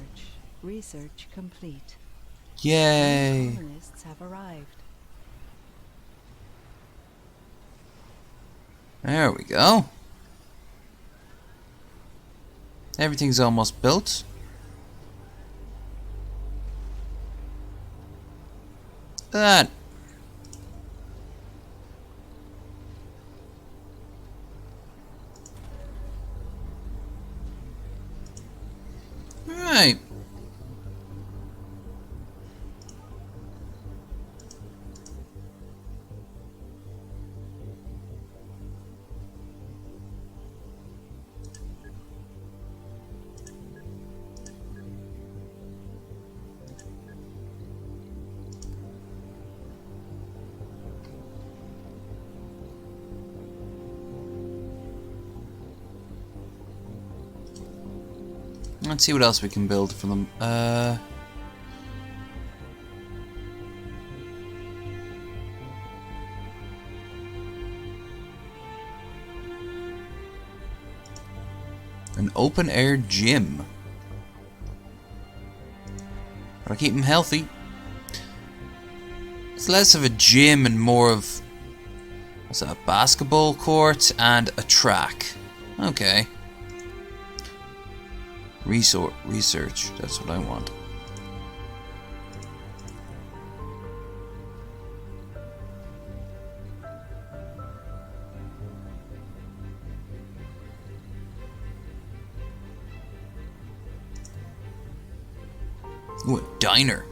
Research complete. Yay. Colonists have arrived. There we go. Everything's almost built. Look at that. Alright. Let's see what else we can build for them. An open air gym. Gotta keep them healthy. It's less of a gym and more of, what's that, a basketball court and a track. Okay. Research, that's what I want. Ooh, a diner.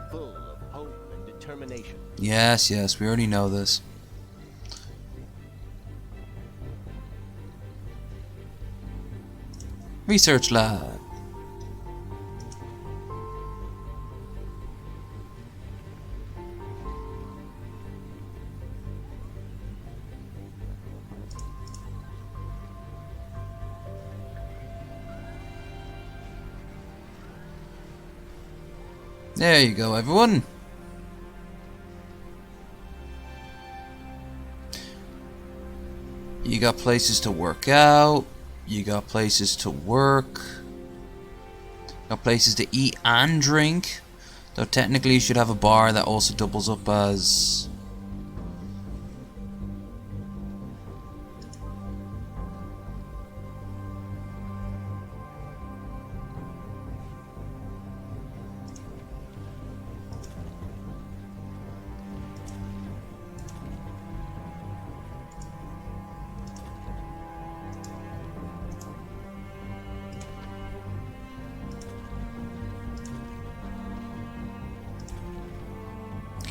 Full of hope and determination. Yes, we already know this. Research lab. There you go, everyone. You got places to work out. You got places to work. Got places to eat and drink. Though technically you should have a bar that also doubles up as...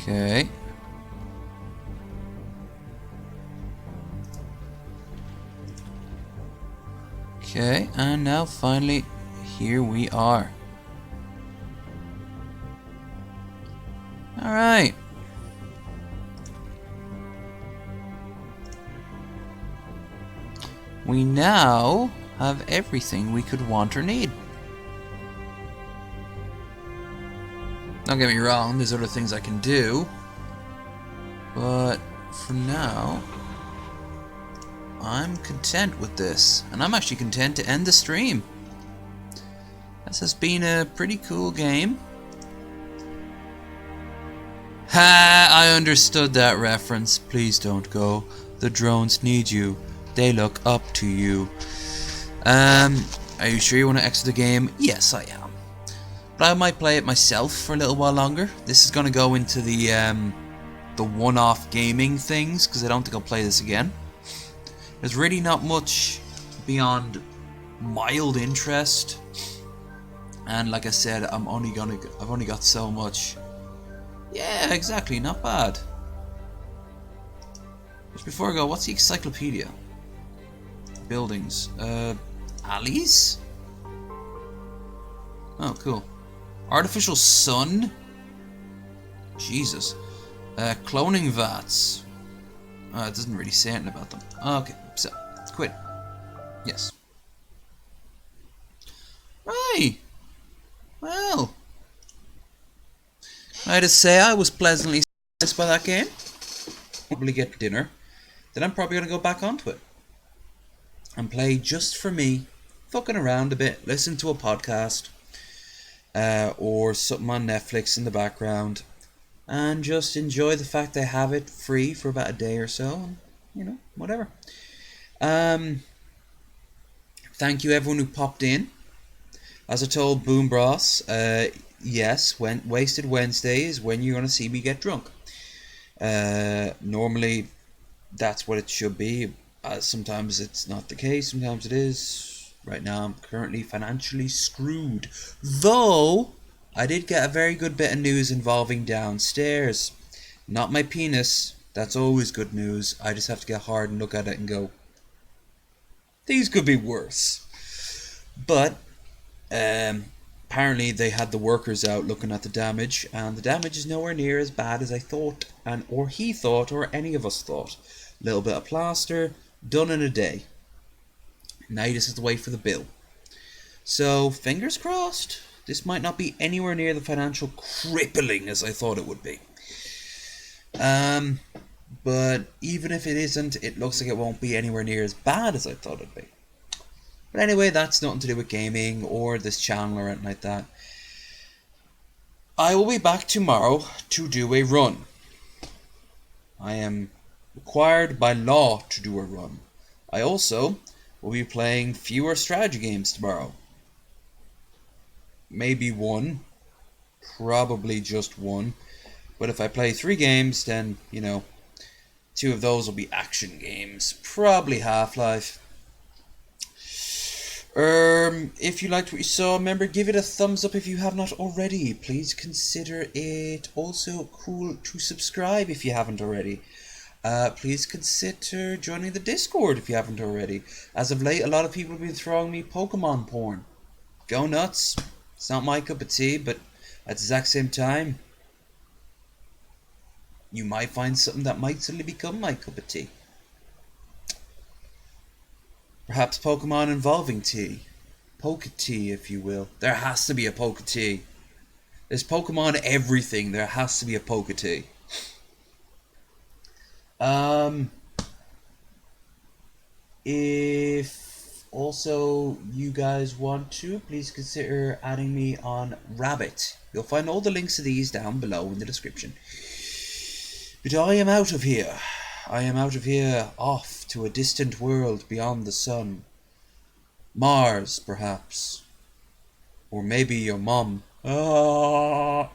Okay. Okay, and now finally, here we are. Alright. We now have everything we could want or need. Don't get me wrong, there's other things I can do, but for now, I'm content with this, and I'm actually content to end the stream. This has been a pretty cool game. Ha! I understood that reference. Please don't go. The drones need you. They look up to you. Are you sure you want to exit the game? Yes, I am. But I might play it myself for a little while longer. This is going to go into the one-off gaming things, because I don't think I'll play this again. There's really not much beyond mild interest, and like I said, I've only got so much. Yeah, exactly, not bad. Just before I go, what's the encyclopedia? Buildings, alleys? Oh, cool. Artificial sun? Jesus. Cloning vats. It doesn't really say anything about them. Okay, so, quit. Yes. Right. Well. I had to say I was pleasantly surprised by that game. Probably get dinner. Then I'm probably going to go back onto it. And play just for me. Fucking around a bit. Listen to a podcast. Or something on Netflix in the background. and just enjoy the fact I have it free for about a day or so, and whatever. Um, Thank you everyone who popped in. As I told Boom Bros, yes, when Wasted Wednesday is when you're gonna see me get drunk. Normally, that's what it should be. Sometimes it's not the case. Sometimes it is. Right now, I'm currently financially screwed. Though I did get a very good bit of news involving downstairs. Not my penis. That's always good news. I just have to get hard and look at it and go, these could be worse. But apparently they had the workers out looking at the damage, and the damage is nowhere near as bad as I thought, or he thought, or any of us thought. Little bit of plaster, done in a day. Now you just have to wait for the bill. So fingers crossed. This might not be anywhere near the financial crippling as I thought it would be. But even if it isn't, it looks like it won't be anywhere near as bad as I thought it'd be. But anyway, that's nothing to do with gaming or this channel or anything like that. I will be back tomorrow to do a run. I am required by law to do a run. I also will be playing fewer strategy games tomorrow. Maybe one. Probably just one. But if I play 3 games, then, 2 of those will be action games. Probably Half-Life. If you liked what you saw, remember, give it a thumbs up if you have not already. Please consider it also cool to subscribe if you haven't already. Please consider joining the Discord if you haven't already. As of late, a lot of people have been throwing me Pokemon porn. Go nuts. It's not my cup of tea, but at the exact same time, you might find something that might suddenly become my cup of tea. Perhaps Pokemon involving tea. Poke-tea, if you will. There has to be a Poke-tea. There's Pokemon everything. There has to be a Poke-tea. If also you guys want to, please consider adding me on Rabbit. You'll find all the links to these down below in the description. But I am out of here. I am out of here, off to a distant world beyond the sun. Mars, perhaps. Or maybe your mom. Ah.